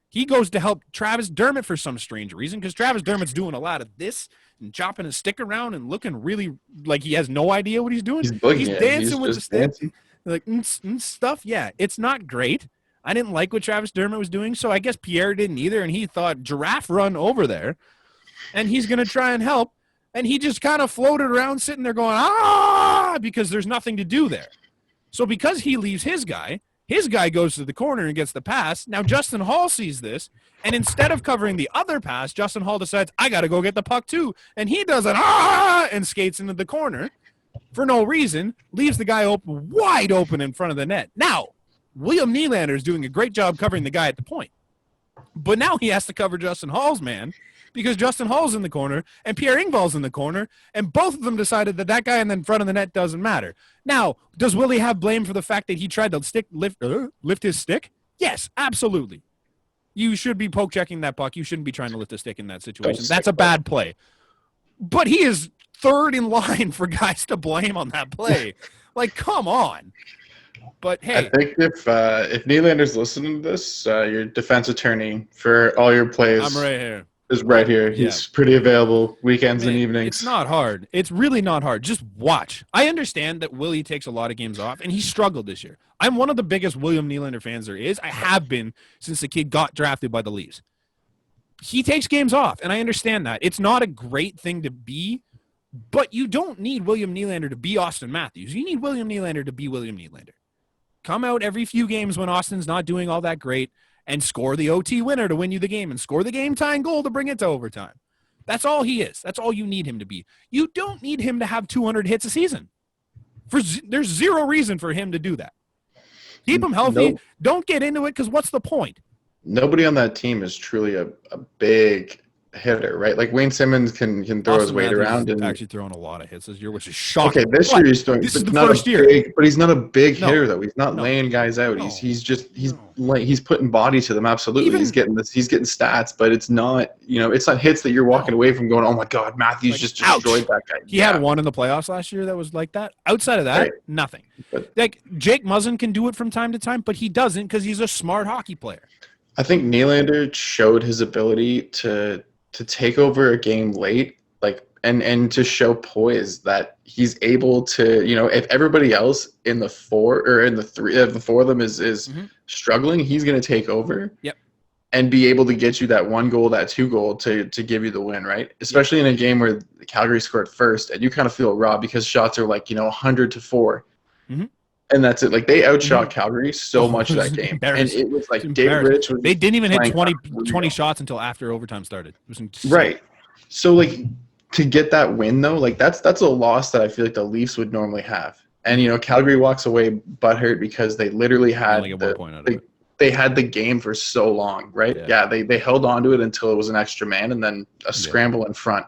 He goes to help Travis Dermott for some strange reason, because Travis Dermott's doing a lot of this and chopping his stick around and looking really like he has no idea what he's doing. He's dancing with the stick. Like, stuff. Yeah, it's not great. I didn't like what Travis Dermott was doing, so I guess Pierre didn't either, and he thought giraffe run over there, and he's going to try and help, and he just kind of floated around sitting there going, because there's nothing to do there. So because he leaves his guy goes to the corner and gets the pass. Now Justin Hall sees this, and instead of covering the other pass, Justin Hall decides, I got to go get the puck too, and he does an and skates into the corner for no reason, leaves the guy wide open in front of the net. Now, William Nylander is doing a great job covering the guy at the point. But now he has to cover Justin Hall's man because Justin Hall's in the corner and Pierre Engvall's in the corner, and both of them decided that guy in the front of the net doesn't matter. Now, does Willie have blame for the fact that he tried to lift his stick? Yes, absolutely. You should be poke-checking that puck. You shouldn't be trying to lift a stick in that situation. That's a bad play. But he is third in line for guys to blame on that play. Like, come on. But hey, I think if Nylander's listening to this, your defense attorney for all your plays, I'm right here. Is right here. He's pretty available weekends and evenings. It's not hard. It's really not hard. Just watch. I understand that Willie takes a lot of games off, and he struggled this year. I'm one of the biggest William Nylander fans there is. I have been since the kid got drafted by the Leafs. He takes games off, and I understand that. It's not a great thing to be, but you don't need William Nylander to be Austin Matthews. You need William Nylander to be William Nylander. Come out every few games when Austin's not doing all that great and score the OT winner to win you the game and score the game-tying goal to bring it to overtime. That's all he is. That's all you need him to be. You don't need him to have 200 hits a season. There's zero reason for him to do that. Keep him healthy. Nope. Don't get into it because what's the point? Nobody on that team is truly a big hitter, right? Like Wayne Simmons can throw his weight around and actually throwing a lot of hits this year, which is shocking. Okay, this year he's throwing. This is the first year, but he's not a big hitter though. He's not laying guys out. He's putting body to them. Absolutely, he's getting stats, but it's not it's not hits that you're walking away from going, oh my god, Matthews just destroyed that guy. He had one in the playoffs last year that was like that. Outside of that, nothing. But, like Jake Muzzin can do it from time to time, but he doesn't because he's a smart hockey player. I think Nylander showed his ability to take over a game late, like and to show poise that he's able to, if everybody else in the four of them is struggling, he's going to take over. Yep. And be able to get you that one goal, that 2 goal to give you the win, right? Especially in a game where Calgary scored first and you kind of feel raw because shots are like, 100-4. Mm-hmm. And that's it. Like they outshot Calgary so much that game. And it was like David Rich was they didn't even hit 20 shots until after overtime started. It was right. So like to get that win though, like that's a loss that I feel like the Leafs would normally have. And Calgary walks away butthurt because they literally had they had the game for so long, right? Yeah, they held on to it until it was an extra man and then a scramble in front.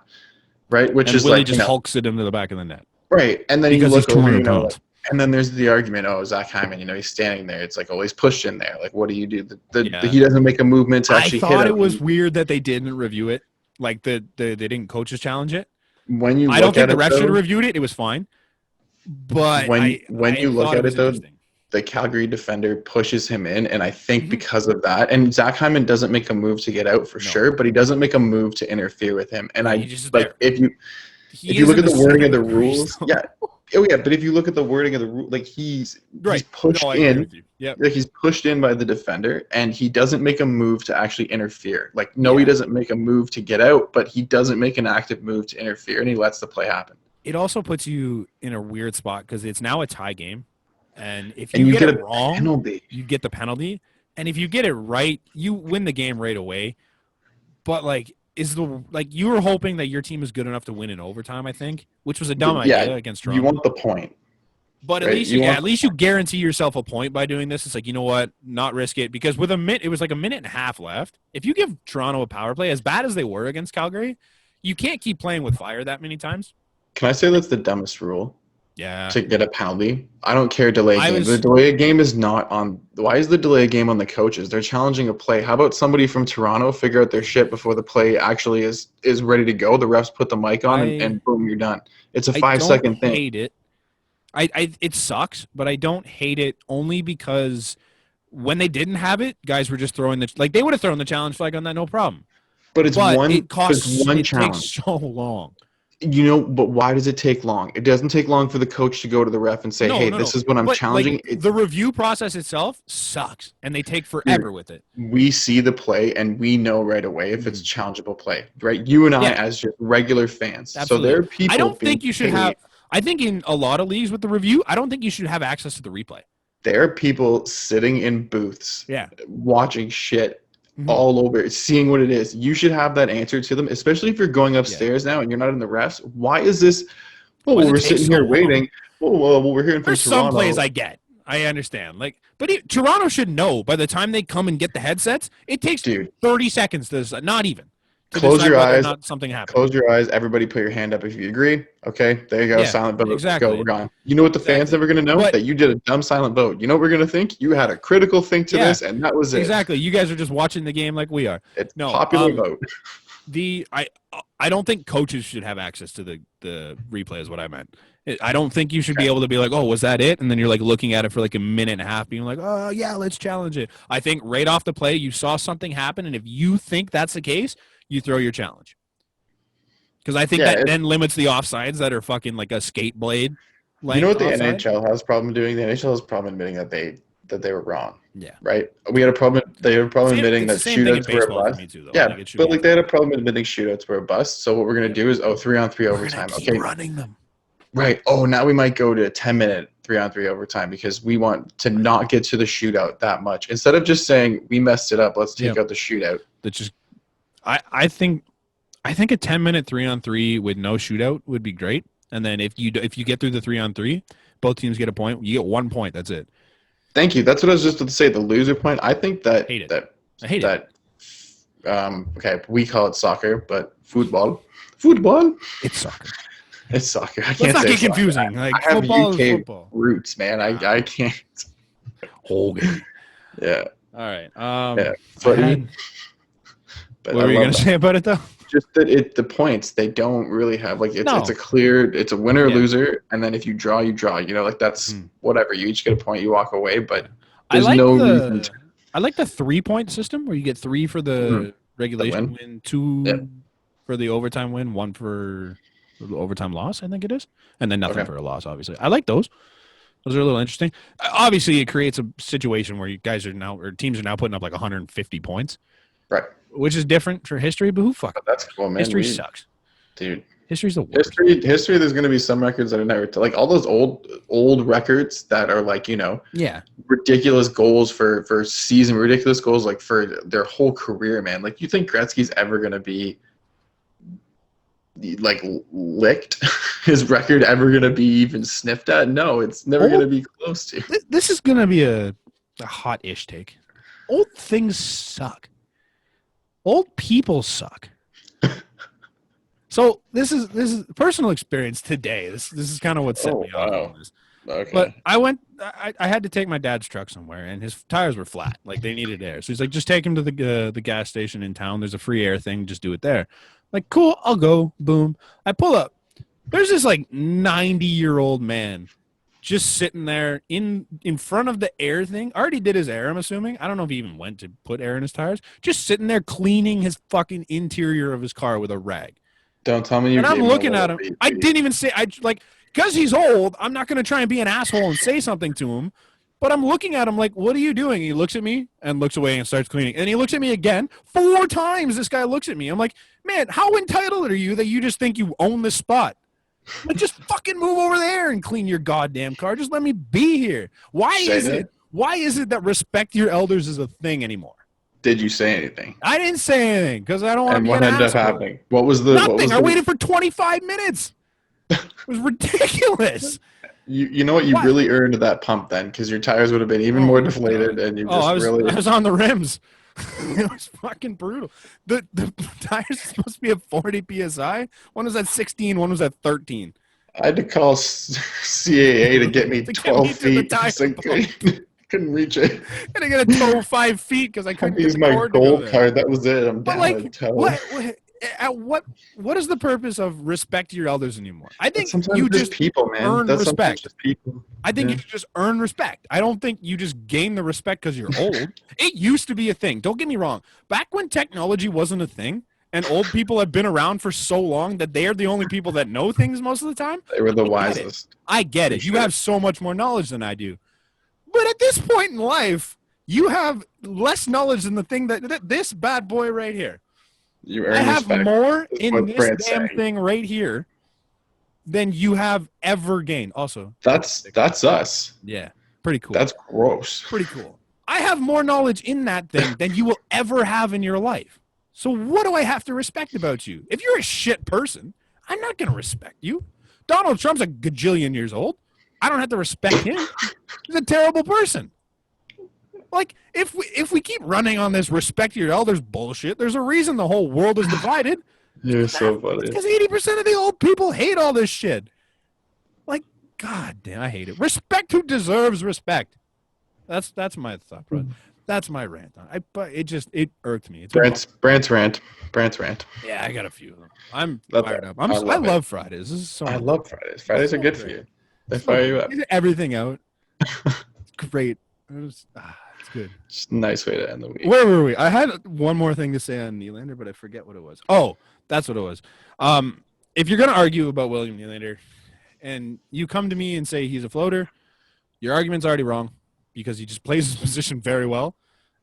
Right? Which and is Willy like just hulks it into the back of the net. Right. And then because you look he's 200 pounds. And then there's the argument, Zach Hyman, he's standing there. It's like, he's pushed in there. Like, what do you do? He doesn't make a movement to actually hit him. I thought it was weird that they didn't review it. Like, they didn't coaches challenge it. when you I don't think the refs should have reviewed it. It was fine. But when you look at it though, the Calgary defender pushes him in, and I think because of that, and Zach Hyman doesn't make a move to get out for sure, but he doesn't make a move to interfere with him. And if you look at the wording of the rules, but if you look at the wording of the rule, like he's pushed in, like he's pushed in by the defender, and he doesn't make a move to actually interfere. Like he doesn't make a move to get out, but he doesn't make an active move to interfere, and he lets the play happen. It also puts you in a weird spot because it's now a tie game. And if you get it wrong, penalty. You get the penalty. And if you get it right, you win the game right away. But you were hoping that your team is good enough to win in overtime, I think, which was a dumb idea against Toronto. You want the point. But at least you guarantee yourself a point by doing this. It's like, you know what, not risk it. Because with it was like a minute and a half left. If you give Toronto a power play, as bad as they were against Calgary, you can't keep playing with fire that many times. Can I say that's the dumbest rule? Yeah. To get a penalty. I don't care delay game. The delay game is not on. Why is the delay game on the coaches? They're challenging a play. How about somebody from Toronto figure out their shit before the play actually is ready to go? The refs put the mic on and boom, you're done. It's a 5-second thing. I hate it. It sucks, but I don't hate it only because when they didn't have it, guys were just throwing they would have thrown the challenge flag on that, no problem. But one it challenge. Takes so long. But why does it take long? It doesn't take long for the coach to go to the ref and say, this is what I'm challenging. The review process itself sucks, and they take forever with it. We see the play, and we know right away if it's a challengeable play, right? You and I as just regular fans. Absolutely. So there are people I don't think you should have – I think in a lot of leagues with the review, I don't think you should have access to the replay. There are people sitting in booths watching shit. All over, seeing what it is. You should have that answer to them, especially if you're going upstairs now and you're not in the refs. Why is this? We're sitting here waiting. We're hearing from Toronto. Some plays I get. I understand. But Toronto should know by the time they come and get the headsets, it takes 30 seconds to not even. Close your eyes. Something happened. Close your eyes. Everybody put your hand up if you agree. Okay, there you go. Silent vote. Exactly. Let's go. We're gone. You know what the fans never going to know? That you did a dumb silent vote. You know what we're going to think? You had a critical think to this, and that was it. Exactly. You guys are just watching the game like we are. It's popular vote. I don't think coaches should have access to the replay is what I meant. I don't think you should be able to be like, oh, was that it? And then you're looking at it for a minute and a half being like, oh, yeah, let's challenge it. I think right off the play, you saw something happen, and if you think that's the case, you throw your challenge. Because I think that then limits the offsides that are fucking like a skate blade. You know what the NHL has a problem doing? The NHL has a problem admitting that they were wrong. Yeah. Right? We had a problem. They had a problem admitting that shootouts were a bust. Too, but they had a problem admitting shootouts were a bust. So what we're going to do is 3-on-3 overtime. Keep running them. Right. Oh, now we might go to a 10-minute 3-on-3 overtime because we want to not get to the shootout that much. Instead of just saying we messed it up, let's take out the shootout. I think a 10-minute 3-on-3 with no shootout would be great. And then if you get through the 3-on-3, both teams get a point. You get 1 point. That's it. Thank you. That's what I was just going to say. The loser point. I think that I hate it. Okay, we call it soccer, but football. It's soccer. It's soccer. I can't Let's not say get confusing. I have football UK is football. roots, man. I can't. Hogan. Yeah. All right. Freddy. What were you going to say about it, though? Just that the points, they don't really have, it's a winner or loser, and then if you draw, you draw. That's whatever. You each get a point, you walk away, but there's reason to. I like the 3-point system where you get 3 for the regulation win, 2 for the overtime win, 1 for the overtime loss, I think it is, and then nothing for a loss, obviously. I like those. Those are a little interesting. Obviously, it creates a situation where teams are now putting up 150 points. Right. Which is different for history, but who fuck? That's cool, man. History sucks. Dude. History's the worst. History, there's going to be some records that are never all those old records that are ridiculous goals for season, ridiculous goals for their whole career, man. You think Gretzky's ever going to be licked? His record ever going to be even sniffed at? No, it's never going to be close to. This is going to be a hot-ish take. Old things suck. Old people suck. So this is personal experience today. This is kind of what set me off on this. Okay. But I had to take my dad's truck somewhere, and his tires were flat. They needed air. So he's like, just take him to the gas station in town. There's a free air thing. Just do it there. Cool, I'll go. Boom. I pull up. There's this like 90-year-old man just sitting there in front of the air thing. Already did his air, I'm assuming. I don't know if he even went to put air in his tires. Just sitting there cleaning his fucking interior of his car with a rag. Don't tell me you. And I'm looking at him. I didn't even say because he's old. I'm not going to try and be an asshole and say something to him. But I'm looking at him like, what are you doing? He looks at me and looks away and starts cleaning. And he looks at me again. 4 times this guy looks at me. I'm like, man, how entitled are you that you just think you own this spot? Like, just fucking move over there and clean your goddamn car. Just let me be here. Why is it that respect your elders is a thing anymore? Did you say anything? I didn't say anything because I don't want to be an asshole. And what ended up happening? What was the nothing? I waited for 25 minutes. It was ridiculous. You know what? You really earned that pump then, because your tires would have been even more deflated, and you just I was on the rims. It was fucking brutal. The tires are supposed to be at 40 psi. One was at 16. One was at 13. I had to call CAA to get me 12 feet. Couldn't reach it. And I got to tow 5 feet because I couldn't use my gold card. That was it. I'm down a toe. What is the purpose of respect your elders anymore? I think sometimes you just people, man. earn That's respect. Just people. I think you just earn respect. I don't think you just gain the respect because you're old. It used to be a thing. Don't get me wrong. Back when technology wasn't a thing and old people have been around for so long that they are the only people that know things most of the time. They were the wisest. I get it. You have so much more knowledge than I do. But at this point in life, you have less knowledge than the thing that this bad boy right here. I have more in this damn thing right here than you have ever gained. Also, that's us. Yeah, pretty cool. That's gross. Pretty cool. I have more knowledge in that thing than you will ever have in your life. So what do I have to respect about you? If you're a shit person, I'm not going to respect you. Donald Trump's a gajillion years old. I don't have to respect him. He's a terrible person. Like, if we keep running on this respect your elders bullshit, there's a reason the whole world is divided. You're so funny. Because 80% of the old people hate all this shit. Like, god damn, I hate it. Respect who deserves respect. That's my thought, bro. That's my rant on it. But it irked me. Brant's rant. Yeah, I got a few of them. I'm fired up. I love Fridays. This is so I love Fridays. Fridays are good for you. They fire you up. Everything out. It's great. It's good. Just a nice way to end the week. Where were we? I had one more thing to say on Nylander, but I forget what it was. Oh, that's what it was. If you're going to argue about William Nylander and you come to me and say he's a floater, your argument's already wrong because he just plays his position very well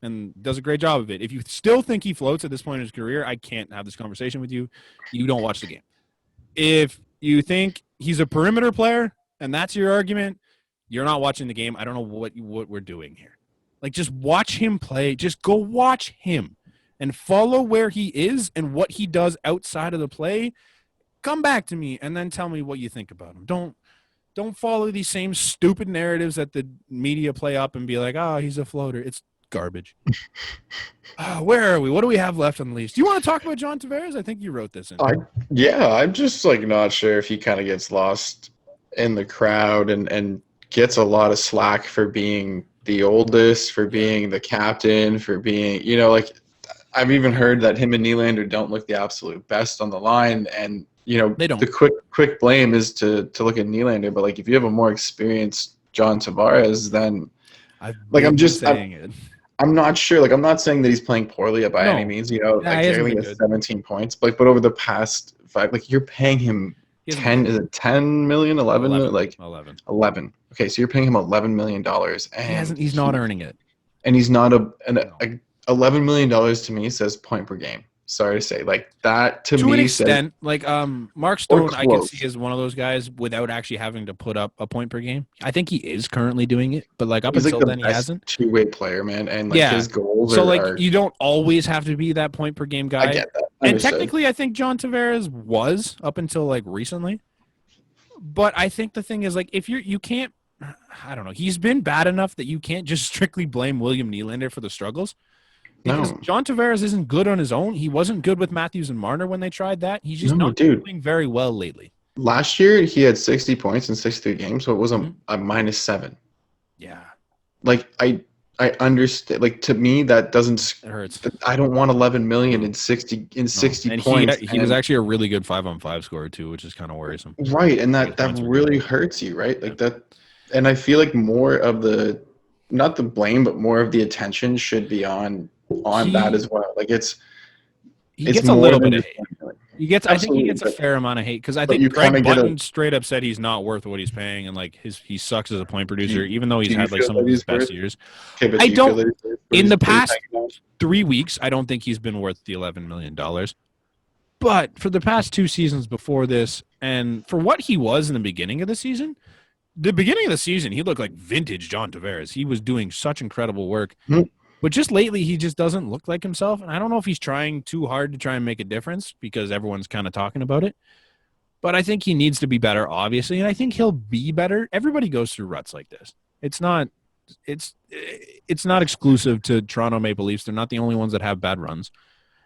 and does a great job of it. If you still think he floats at this point in his career, I can't have this conversation with you. You don't watch the game. If you think he's a perimeter player and that's your argument, you're not watching the game. I don't know what we're doing here. Like, just watch him play. Just go watch him and follow where he is and what he does outside of the play. Come back to me and then tell me what you think about him. Don't follow these same stupid narratives that the media play up and be like, oh, he's a floater. It's garbage. Where are we? What do we have left on the list? Do you want to talk about John Tavares? I think you wrote this in. I'm just like not sure if he kind of gets lost in the crowd and gets a lot of slack for being the oldest, for being the captain, for being, like I've even heard that him and Nylander don't look the absolute best on the line. And, they don't. The quick blame is to look at Nylander. But like, if you have a more experienced John Tavares, then I'm not sure. Like, I'm not saying that he's playing poorly by any means, clearly has 17 points, but over the past 5, like you're paying him 10, is it 10 million, 11 million? Like 11. Okay, so you're paying him $11 million, and he's not earning it. And he's not $11 million to me says point per game. Sorry to say, like that to me. An extent, like Mark Stone, I can see is one of those guys without actually having to put up a point per game. I think he is currently doing it, but like he's until then, he hasn't. Two-way player, man, and his goals. So you don't always have to be that point per game guy. I get that. And technically, I think John Tavares was up until like recently. But I think the thing is, like, if you can't, I don't know, he's been bad enough that you can't just strictly blame William Nylander for the struggles. Because John Tavares isn't good on his own. He wasn't good with Matthews and Marner when they tried that. He's just not doing very well lately. Last year, he had 60 points in 63 games, so it was a -7. Yeah. Like, I I understand. Like, to me, that doesn't. It hurts. I don't want 11 million in 60 points. He was actually a really good 5-on-5 scorer too, which is kind of worrisome. Right, and that really hurts you, right? Like that, and I feel like more of the, not the blame, but more of the attention should be on that as well. Like he gets a little bit of hate. I think he gets a fair amament of hate because I think Greg Button straight up said he's not worth what he's paying, and like he sucks as a point producer, even though he's had like some of his best years. Okay, I don't. In the past 3 weeks, I don't think he's been worth the $11 million. But for the past 2 seasons before this, and for what he was in the beginning of the season, he looked like vintage John Tavares. He was doing such incredible work. Mm-hmm. But just lately, he just doesn't look like himself. And I don't know if he's trying too hard to try and make a difference because everyone's kind of talking about it. But I think he needs to be better, obviously. And I think he'll be better. Everybody goes through ruts like this. It's not exclusive to Toronto Maple Leafs. They're not the only ones that have bad runs.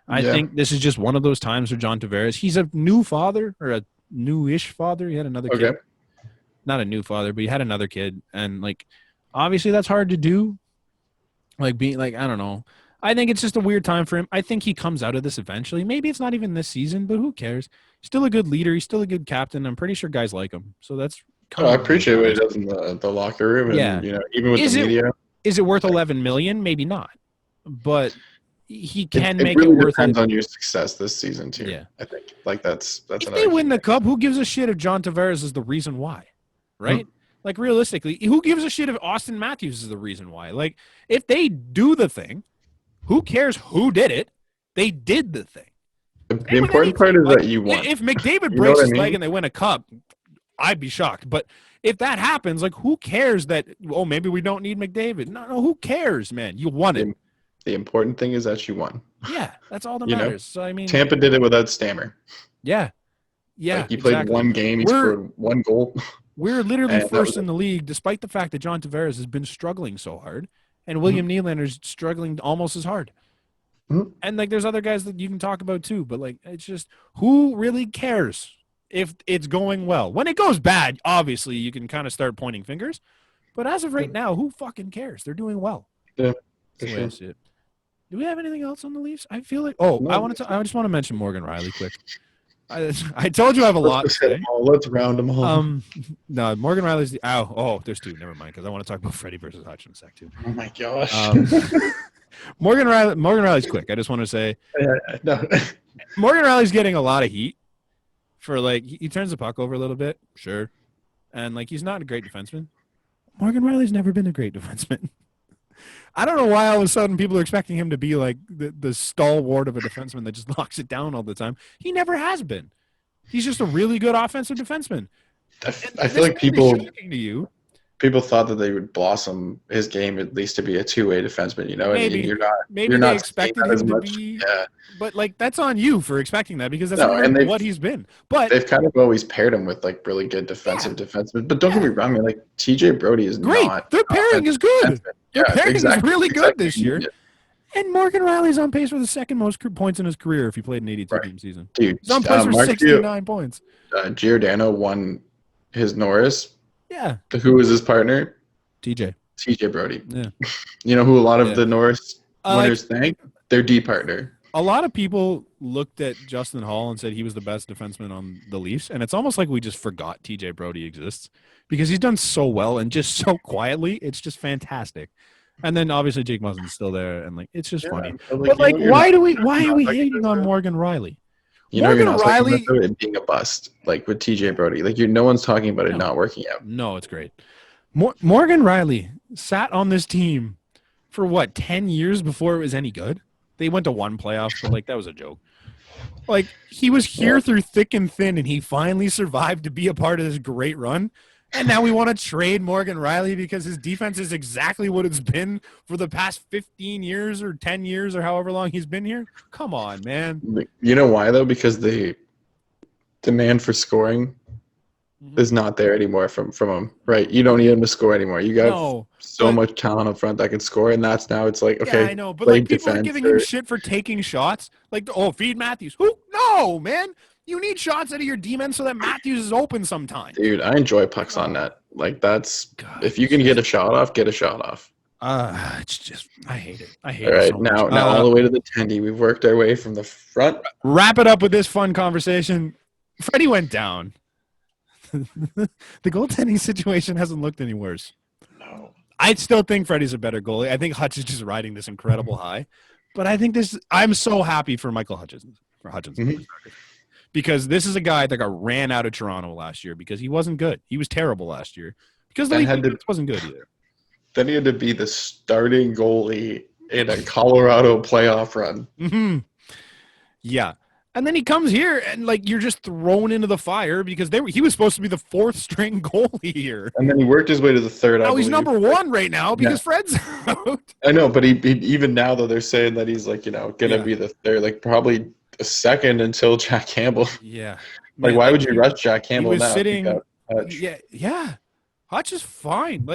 I think this is just one of those times for John Tavares. He's a new father, or a newish father. He had another kid. Not a new father, but he had another kid. And, like, obviously that's hard to do. Like, being like, I don't know. I think it's just a weird time for him. I think he comes out of this eventually. Maybe it's not even this season, but who cares? He's still a good leader. He's still a good captain. I'm pretty sure guys like him. So that's I appreciate what he does in the locker room. And, even with the media. Is it worth $11 million? Maybe not. But he can make really it worth it. Depends on your success this season, too. Yeah. I think. Like, that's if they win the Cup, who gives a shit if John Tavares is the reason why? Right? Mm-hmm. Like, realistically, who gives a shit if Austin Matthews is the reason why? Like, if they do the thing, who cares who did it? They did the thing. The important part is that you won. If McDavid breaks his leg and they win a cup, I'd be shocked. But if that happens, like, who cares that, maybe we don't need McDavid? No, who cares, man? You won it. The important thing is that you won. Yeah, that's all that matters. So, I mean, Tampa did it without Stammer. Yeah. Yeah, like, he played one game. He scored one goal. We're literally first in the league, despite the fact that John Tavares has been struggling so hard, and William Nylander's struggling almost as hard. Mm-hmm. And, like, there's other guys that you can talk about too, but, like, it's just, who really cares if it's going well? When it goes bad, obviously you can kind of start pointing fingers, but as of right now, who fucking cares? They're doing well. Yeah, for sure. Do we have anything else on the Leafs? I feel like I just want to mention Morgan Rielly quick. I told you I have a lot to say. Let's round them all. No, Morgan Rielly's there's 2. Never mind, because I want to talk about Freddy versus Hutch in a sec too. Oh my gosh. Morgan Rielly's quick. I just want to say, no. Morgan Rielly's getting a lot of heat for, like, he turns the puck over a little bit, sure, and, like, he's not a great defenseman. Morgan Rielly's never been a great defenseman. I don't know why all of a sudden people are expecting him to be like the stalwart of a defenseman that just knocks it down all the time. He never has been. He's just a really good offensive defenseman. I feel like people thought that they would blossom his game at least to be a two-way defenseman, Maybe, and you're not. Maybe you're they not expected him to be. Yeah. But, like, that's on you for expecting that because that's not what he's been. But they've kind of always paired him with, like, really good defensive defensemen. But don't get me wrong, man. Like, TJ Brody is great. Not. Their pairing is good. Their pairing is really good this year. Yeah. And Morgan Rielly's on pace for the second most points in his career if he played an 82-game season. Dude, he's on pace for 69 points. Giordano won his Norris. Yeah. Who was his partner? TJ Brody. Yeah. You know who a lot of the Norris winners think? Their D partner. A lot of people looked at Justin Hall and said he was the best defenseman on the Leafs, and it's almost like we just forgot TJ Brody exists because he's done so well and just so quietly. It's just fantastic. And then obviously Jake Muslin's still there, and, like, it's just funny. But, like, why are we hating on Morgan Rielly? Morgan Rielly and being a bust, like with TJ Brody. Like, no one's talking about it not working out. No, it's great. Morgan Rielly sat on this team for 10 years before it was any good. They went to one playoff, but, like, that was a joke. Like, he was here through thick and thin, and he finally survived to be a part of this great run. And now we want to trade Morgan Rielly because his defense is exactly what it's been for the past 15 years or 10 years or however long he's been here. Come on, man. You know why, though? Because the demand for scoring is not there anymore from him, right? You don't need him to score anymore. You got so much talent up front that can score, and that's now it's like, okay. Yeah, I know, but, like, people are giving him shit for taking shots. Like, feed Matthews. Who? No, man. You need shots out of your D-men so that Matthews is open sometime. Dude, I enjoy pucks on net. Like, if you can get a shot off, get a shot off. It's just I hate it. I hate All it right, so much. now all the way to the tendy. We've worked our way from the front. Wrap it up with this fun conversation. Freddie went down. The goaltending situation hasn't looked any worse. No. I still think Freddie's a better goalie. I think Hutch is just riding this incredible high. But I think I'm so happy for Michael Hutchinson. Because this is a guy that got ran out of Toronto last year because he wasn't good. He was terrible last year because the league wasn't good either. Then he had to be the starting goalie in a Colorado playoff run. Mm-hmm. Yeah. And then he comes here and you're just thrown into the fire because he was supposed to be the fourth string goalie here. And then he worked his way to the third. Now he's number one right now because Fred's out. I know, but he even now though they're saying that he's gonna be the third, probably a second until Jack Campbell. Yeah. Why would you rush Jack Campbell he was now? Sitting. Yeah. Hutch is fine.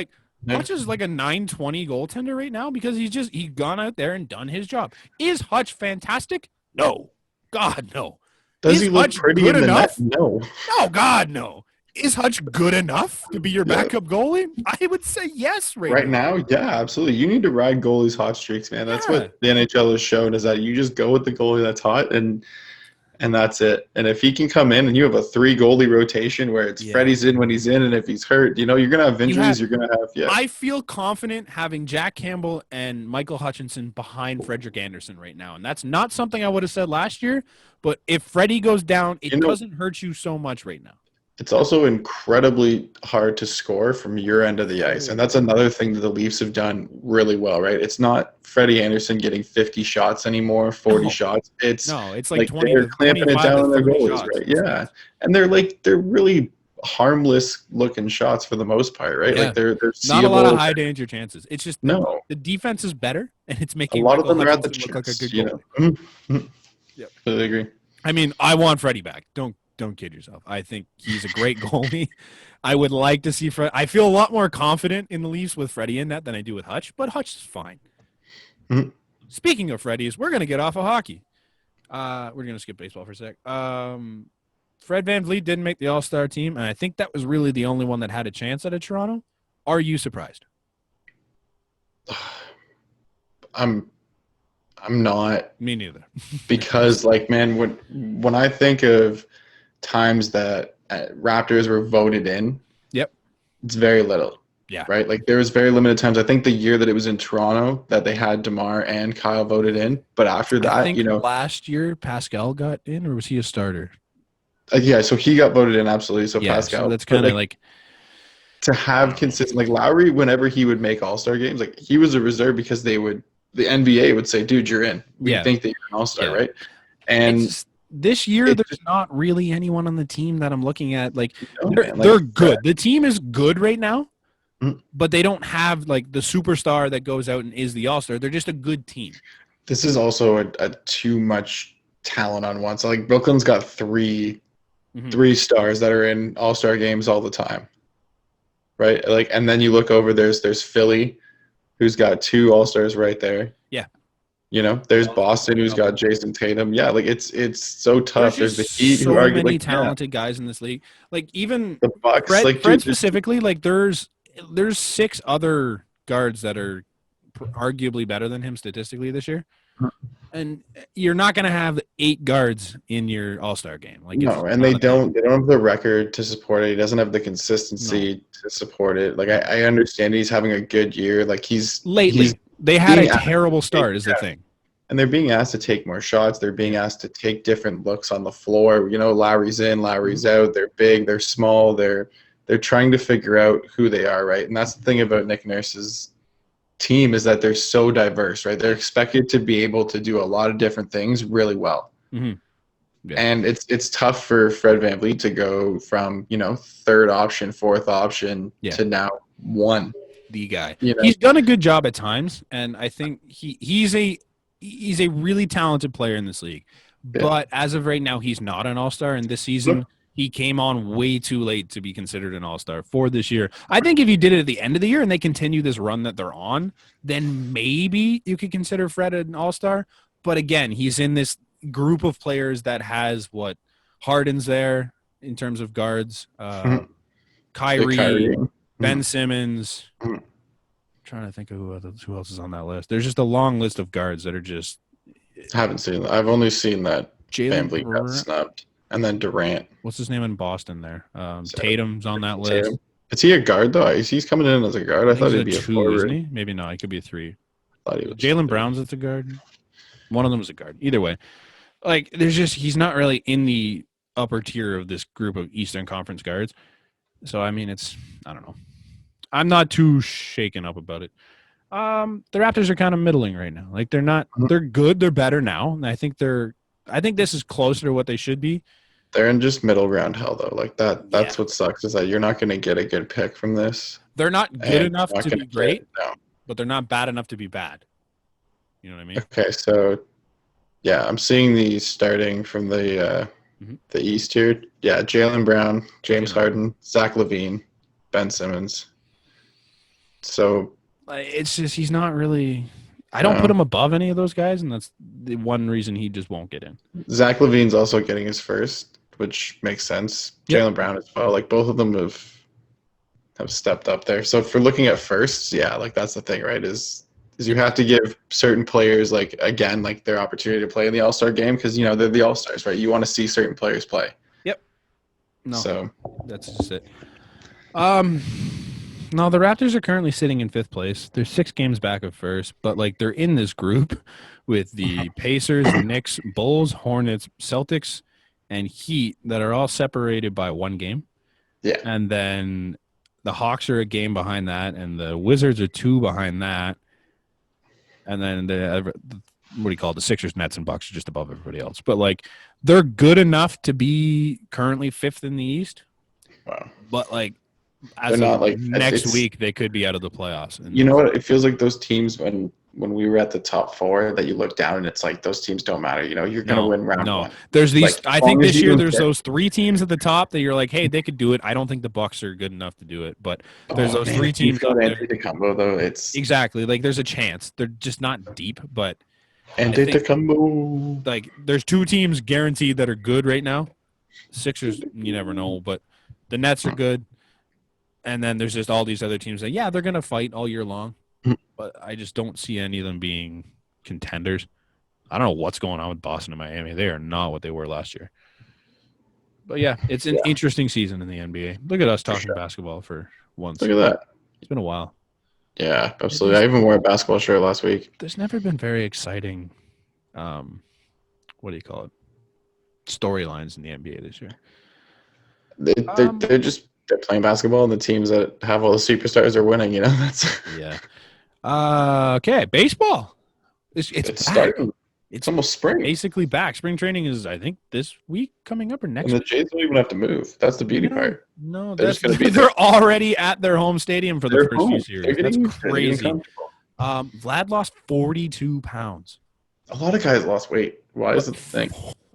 Hutch is like a 920 goaltender right now because he's gone out there and done his job. Is Hutch fantastic? No. God, no. Does he look pretty in the net? No. No, God, no. Is Hutch good enough to be your backup goalie? I would say yes right now. Yeah, absolutely. You need to ride goalies' hot streaks, man. That's what the NHL has shown is that you just go with the goalie that's hot and that's it. And if he can come in and you have a 3 goalie rotation where it's Freddie's in when he's in, and if he's hurt, you're going to have injuries. You're going to have, I feel confident having Jack Campbell and Michael Hutchinson behind Frederick Anderson right now. And that's not something I would have said last year. But if Freddie goes down, it doesn't hurt you so much right now. It's also incredibly hard to score from your end of the ice. And that's another thing that the Leafs have done really well, right? It's not Freddy Anderson getting 50 shots anymore, 40 shots. It's like 20 they're clamping it down on their goalies, shots, right? Yeah. And they're really harmless looking shots for the most part, right? Yeah. They're not a lot of high danger chances. It's just the defense is better and it's making a lot Michael of them are at the look like a good goalie. Yeah. I agree. I mean, I want Freddie back. Don't kid yourself. I think he's a great goalie. I would like to see Fred. I feel a lot more confident in the Leafs with Freddie in that than I do with Hutch, but Hutch is fine. Mm-hmm. Speaking of Freddies, we're going to get off of hockey. We're going to skip baseball for a sec. Fred VanVleet didn't make the All-Star team, and I think that was really the only one that had a chance out of Toronto. Are you surprised? I'm not. Me neither. Because, when I think of times that Raptors were voted in, it's very little. Yeah. Right? There was very limited times. I think the year that it was in Toronto that they had DeMar and Kyle voted in. But after that, I think last year Pascal got in, or was he a starter? So he got voted in, absolutely. So Pascal. So that's kind of to have consistent, Lowry, whenever he would make All-Star games, he was a reserve because the NBA would say, dude, you're in. We think that you're an All-Star, right? And this year, there's not really anyone on the team that I'm looking at. They're good. The team is good right now, but they don't have the superstar that goes out and is the All-Star. They're just a good team. This is also a too much talent on one. So Brooklyn's got three stars that are in All-Star games all the time, right? And then you look over, there's Philly, who's got 2 All-Stars right there. Yeah. There's Boston, who's got Jason Tatum. Yeah, it's so tough. There's the Heat, so who are many talented guys in this league. Even the Bucks, Fred specifically, there's 6 other guards that are arguably better than him statistically this year. And you're not going to have 8 guards in your All-Star game. No, and they don't have the record to support it. He doesn't have the consistency to support it. I understand he's having a good year. They had a terrible start is the thing. And they're being asked to take more shots. They're being asked to take different looks on the floor. Lowry's in, Lowry's out. They're big, they're small. They're trying to figure out who they are, right? And that's the thing about Nick Nurse's team is that they're so diverse, right? They're expected to be able to do a lot of different things really well. Mm-hmm. Yeah. And it's tough for Fred VanVleet to go from, third option, fourth option to now 1. The guy. He's done a good job at times, and I think he's a really talented player in this league. Yeah. But as of right now, he's not an All-Star, and this season he came on way too late to be considered an All-Star for this year. I think if you did it at the end of the year and they continue this run that they're on, then maybe you could consider Fred an All-Star. But again, he's in this group of players that has Harden's there in terms of guards, Kyrie, Ben Simmons. trying to think of who else is on that list. There's just a long list of guards that are just. I haven't seen that. I've only seen that VanVleet got snubbed, and then Durant. What's his name in Boston there? Tatum's on that list. Tatum. Is he a guard though? He's coming in as a guard. I thought he'd be a 2, forward. Isn't he? Maybe not. He could be a 3. Jaylen Brown's at the guard. One of them is a guard. Either way, like he's not really in the upper tier of this group of Eastern Conference guards. So I mean, I don't know. I'm not too shaken up about it. The Raptors are kind of middling right now. Like they're not. They're good. They're better now, and I think this is closer to what they should be. They're in just middle ground hell though. Like that's what sucks is that you're not going to get a good pick from this. They're not good enough to be great, but they're not bad enough to be bad. You know what I mean? Okay, so yeah, I'm seeing these starting from the East here. Yeah, Jaylen Brown, James Harden, Zach LaVine, Ben Simmons. So it's just he's not really. I don't put him above any of those guys, and that's the one reason he just won't get in. Zach LaVine's also getting his first, which makes sense. Yep. Jaylen Brown as well. Like both of them have stepped up there. So if we're looking at firsts, yeah, like that's the thing, right? Is you have to give certain players like their opportunity to play in the All-Star game because they're the All-Stars, right? You want to see certain players play. Yep. No. So that's just it. No, the Raptors are currently sitting in 5th place. They're 6 games back of first, but like they're in this group with the Pacers, Knicks, Bulls, Hornets, Celtics, and Heat that are all separated by 1 game. Yeah. And then the Hawks are a game behind that, and the Wizards are 2 behind that. And then the Sixers, Nets, and Bucks are just above everybody else. But like they're good enough to be currently 5th in the East. Wow. But like as of next week, they could be out of the playoffs. You know what? It feels like those teams when we were at the top 4 that you look down and it's like those teams don't matter. You're going to win round 1. There's these. I think this year there's those 3 teams at the top that you're like, hey, they could do it. I don't think the Bucks are good enough to do it, but there's those 3 teams. Antetokounmpo though, it's exactly like there's a chance. They're just not deep, but Antetokounmpo. Like there's 2 teams guaranteed that are good right now. Sixers, you never know, but the Nets are good. And then there's just all these other teams that, they're going to fight all year long. But I just don't see any of them being contenders. I don't know what's going on with Boston and Miami. They are not what they were last year. But, it's an interesting season in the NBA. Look at us talking basketball for once. Look at that. It's been a while. Yeah, absolutely. I even wore a basketball shirt last week. There's never been very exciting, what do you call it, storylines in the NBA this year. They're just – they're playing basketball, and the teams that have all the superstars are winning. That's okay. Baseball. It's starting. It's almost spring. Basically back. Spring training is, I think, this week coming up or next. And the Jays don't even have to move. That's the beauty part. No, they're already at their home stadium for the first few series. That's crazy. Vlad lost 42 pounds. A lot of guys lost weight. Why is it the thing?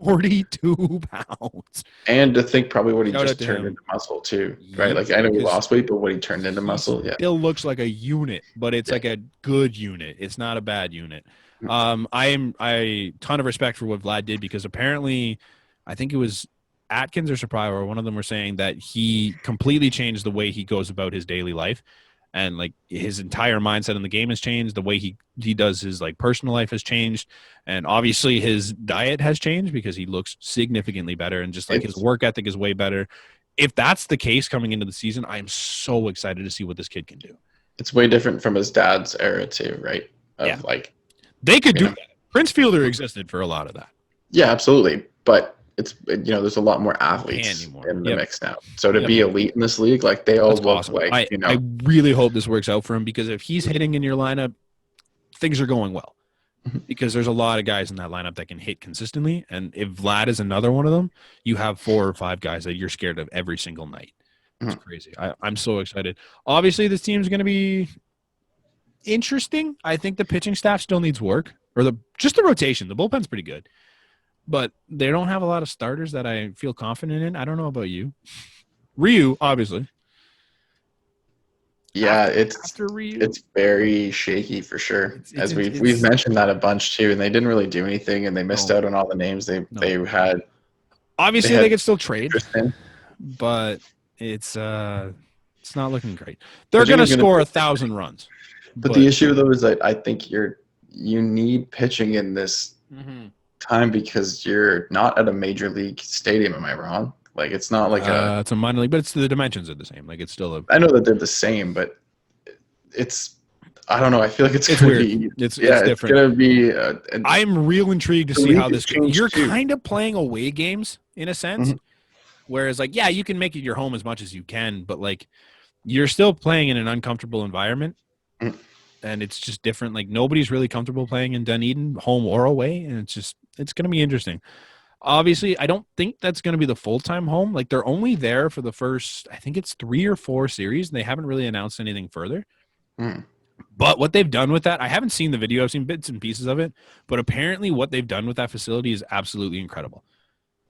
42 pounds. And to think probably what he just turned into muscle too, right? Like I know he lost weight, but what he turned into muscle, still looks like a unit, but it's like a good unit. It's not a bad unit. I ton of respect for what Vlad did because apparently, I think it was Atkins or Surprise, or one of them were saying that he completely changed the way he goes about his daily life. And like his entire mindset in the game has changed. The way he does his like personal life has changed, and obviously his diet has changed because he looks significantly better, and just like his work ethic is way better. If that's the case coming into the season, I am so excited to see what this kid can do. It's way different from his dad's era too, right? Like they could do that. Prince Fielder existed for a lot of that. Yeah, absolutely, but it's there's a lot more athletes in the mix now. So to be elite in this league, like they all look awesome. Like I really hope this works out for him because if he's hitting in your lineup, things are going well. Because there's a lot of guys in that lineup that can hit consistently, and if Vlad is another one of them, you have 4 or 5 guys that you're scared of every single night. It's crazy. I'm so excited. Obviously, this team's going to be interesting. I think the pitching staff still needs work, or just the rotation. The bullpen's pretty good. But they don't have a lot of starters that I feel confident in. I don't know about you. Ryu, obviously. Yeah, it's very shaky for sure. We've mentioned that a bunch too, and they didn't really do anything, and they missed out on all the names they had. Obviously, they could still trade, but it's not looking great. They're going to score 1,000 runs. But the issue though is that I think you need pitching in this time because you're not at a major league stadium. Am I wrong? Like it's not like it's a minor league, but the dimensions are the same. Like it's still I know that they're the same, but I don't know. I feel like it's gonna weird. be it's different. It's gonna be. I'm real intrigued to see how this goes. You're kind of playing away games in a sense, whereas like you can make it your home as much as you can, but like you're still playing in an uncomfortable environment, and it's just different. Like nobody's really comfortable playing in Dunedin, home or away, and it's gonna be interesting. Obviously, I don't think that's going to be the full-time home. Like they're only there for the first, I think it's 3 or 4 series, and they haven't really announced anything further. But what they've done with that, I haven't seen the video. I've seen bits and pieces of it, but apparently what they've done with that facility is absolutely incredible.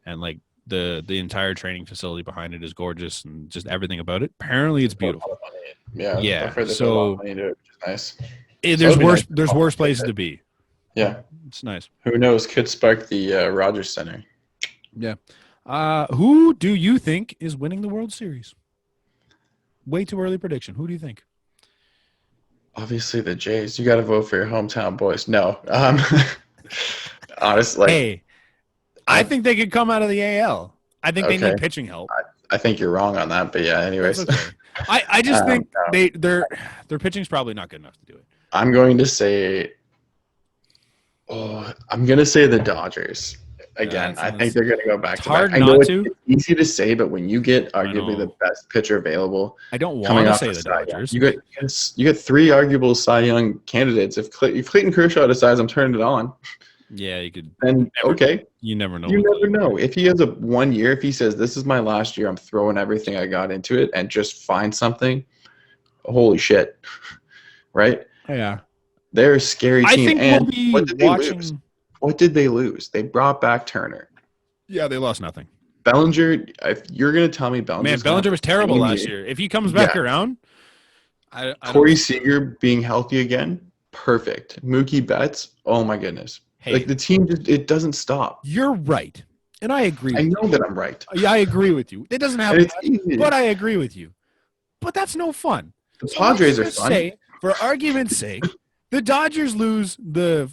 And like the entire training facility behind it is gorgeous, and just everything about it. Apparently, it's beautiful. Yeah. So nice. There's worse places to be. Yeah, it's nice. Who knows? Could spark the Rogers Center. Yeah. Who do you think is winning the World Series? Way too early prediction. Who do you think? Obviously the Jays. You got to vote for your hometown boys. No. Honestly. Hey, I think they could come out of the AL. I think they need pitching help. I think you're wrong on that, but yeah, anyways. Okay. I just think their pitching's probably not good enough to do it. I'm going to say the Dodgers. Again, I think they're going to go back to back. I know it's easy to say, but when you get arguably the best pitcher available, I don't want to say the Dodgers. You get 3 arguable Cy Young candidates. If Clayton Kershaw decides I'm turning it on, you could. Then you never know. You never know. If he has a 1 year, if he says this is my last year, I'm throwing everything I got into it and just find something. Holy shit! Right? Yeah. They're a scary team. And what did they lose? What did they lose? They brought back Turner. Yeah, they lost nothing. Bellinger, if you're going to tell me Bellinger was terrible last year. If he comes back around, Corey Seager being healthy again, perfect. Mookie Betts, oh my goodness. Hey, like the team, it doesn't stop. You're right. And I agree with you. I know that I'm right. Yeah, I agree with you. It doesn't happen, but I agree with you. But that's no fun. The Padres are fun. For argument's sake, the Dodgers lose the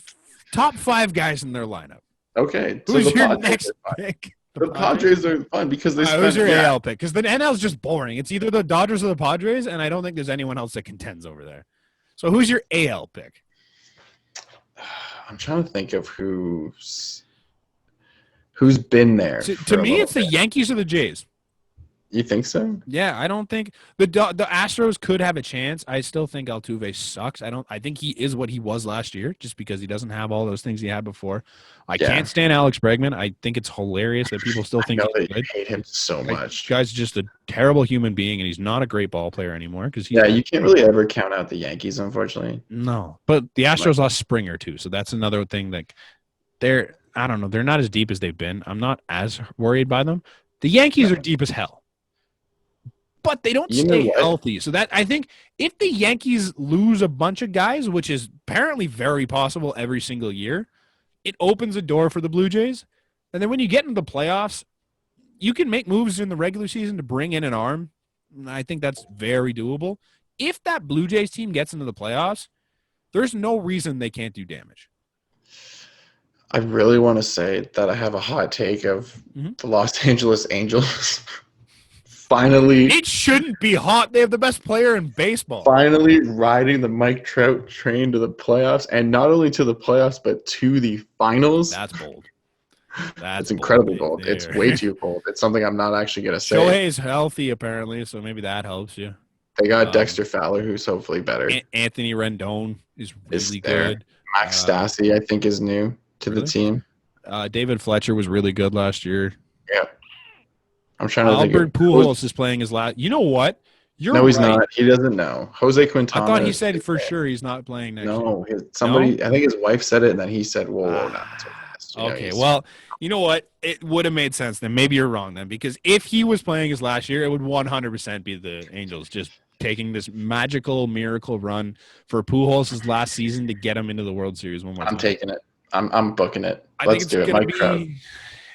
top 5 guys in their lineup. Okay. Who's your next pick? The Padres are fun because they who's your AL pick? Because the NL is just boring. It's either the Dodgers or the Padres, and I don't think there's anyone else that contends over there. So who's your AL pick? I'm trying to think of who's been there. To me, it's the Yankees or the Jays. You think so? Yeah, I don't think the Astros could have a chance. I still think Altuve sucks. I think he is what he was last year, just because he doesn't have all those things he had before. I can't stand Alex Bregman. I think it's hilarious that people still think he's good. I hate him so much. Guy's just a terrible human being, and he's not a great ball player anymore. You can't really ever count out the Yankees, unfortunately. No, but the Astros lost Springer too, so that's another thing that I don't know. They're not as deep as they've been. I'm not as worried by them. The Yankees are deep as hell. But they don't stay healthy. So that I think if the Yankees lose a bunch of guys, which is apparently very possible every single year, it opens a door for the Blue Jays. And then when you get into the playoffs, you can make moves in the regular season to bring in an arm. And I think that's very doable. If that Blue Jays team gets into the playoffs, there's no reason they can't do damage. I really want to say that I have a hot take of the Los Angeles Angels. Finally, it shouldn't be hot. They have the best player in baseball. Finally riding the Mike Trout train to the playoffs, and not only to the playoffs, but to the finals. That's bold. That's incredibly bold. It's way too bold. It's something I'm not actually going to say. Shohei's healthy, apparently, so maybe that helps you. They got Dexter Fowler, who's hopefully better. Anthony Rendon is really good. Max Stassi, I think, is new to the team. David Fletcher was really good last year. Yeah. I'm trying to think. Albert Pujols is playing his last. You know what? No, he's not. He doesn't know. Jose Quintana. I thought he said for sure he's not playing next year. No, I think his wife said it, and then he said, whoa, not so fast. Okay, well, you know what? It would have made sense then. Maybe you're wrong then, because if he was playing his last year, it would 100% be the Angels just taking this magical miracle run for Pujols' last season to get him into the World Series one more time. I'm taking it. I'm booking it. Let's do it. Mike Trout.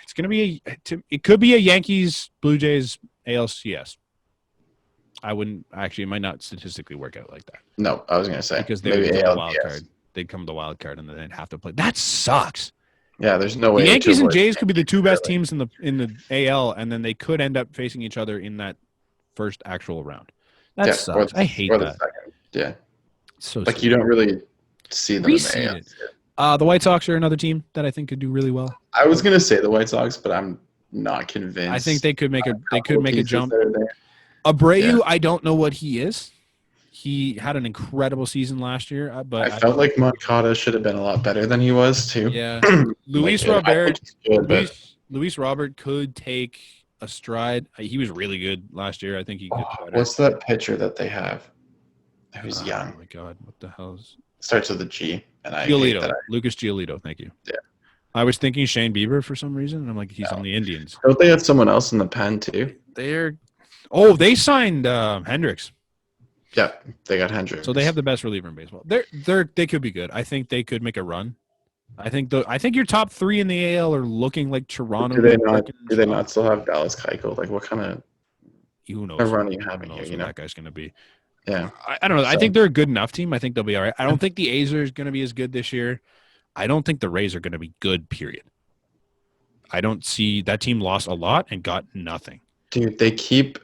It's going to be it could be a Yankees Blue Jays ALCS. I wouldn't actually. It might not statistically work out like that. No, I was gonna say because they would become the wild card. They'd come the wild card, and then they'd have to play. That sucks. Yeah, there's no way. The Yankees and Jays could be the two best teams in the AL, and then they could end up facing each other in that first actual round. That sucks. I hate that. Yeah, so like you don't really see them in the AL. The White Sox are another team that I think could do really well. I was gonna say the White Sox, but I'm not convinced. I think they could make a jump. Abreu, I don't know what he is. He had an incredible season last year, but I felt like Moncada should have been a lot better than he was too. Yeah, Luis Robert could take a stride. He was really good last year. I think he could. What's that pitcher that they have? Who's young? Oh my God, what the hell is? Starts with a G. And Giolito, Lucas Giolito. Thank you. Yeah, I was thinking Shane Bieber for some reason, and I'm like, he's on the Indians. Don't they have someone else in the pen too? They signed Hendricks. Yeah, they got Hendricks. So they have the best reliever in baseball. They could be good. I think they could make a run. I think your top three in the AL are looking like Toronto. Do they not still have Dallas Keuchel? Like what kind of run are you having here? That guy's going to be. Yeah, I don't know. I think they're a good enough team. I think they'll be all right. I don't think the A's are going to be as good this year. I don't think the Rays are going to be good. Period. I don't see that team lost a lot and got nothing. Dude, they keep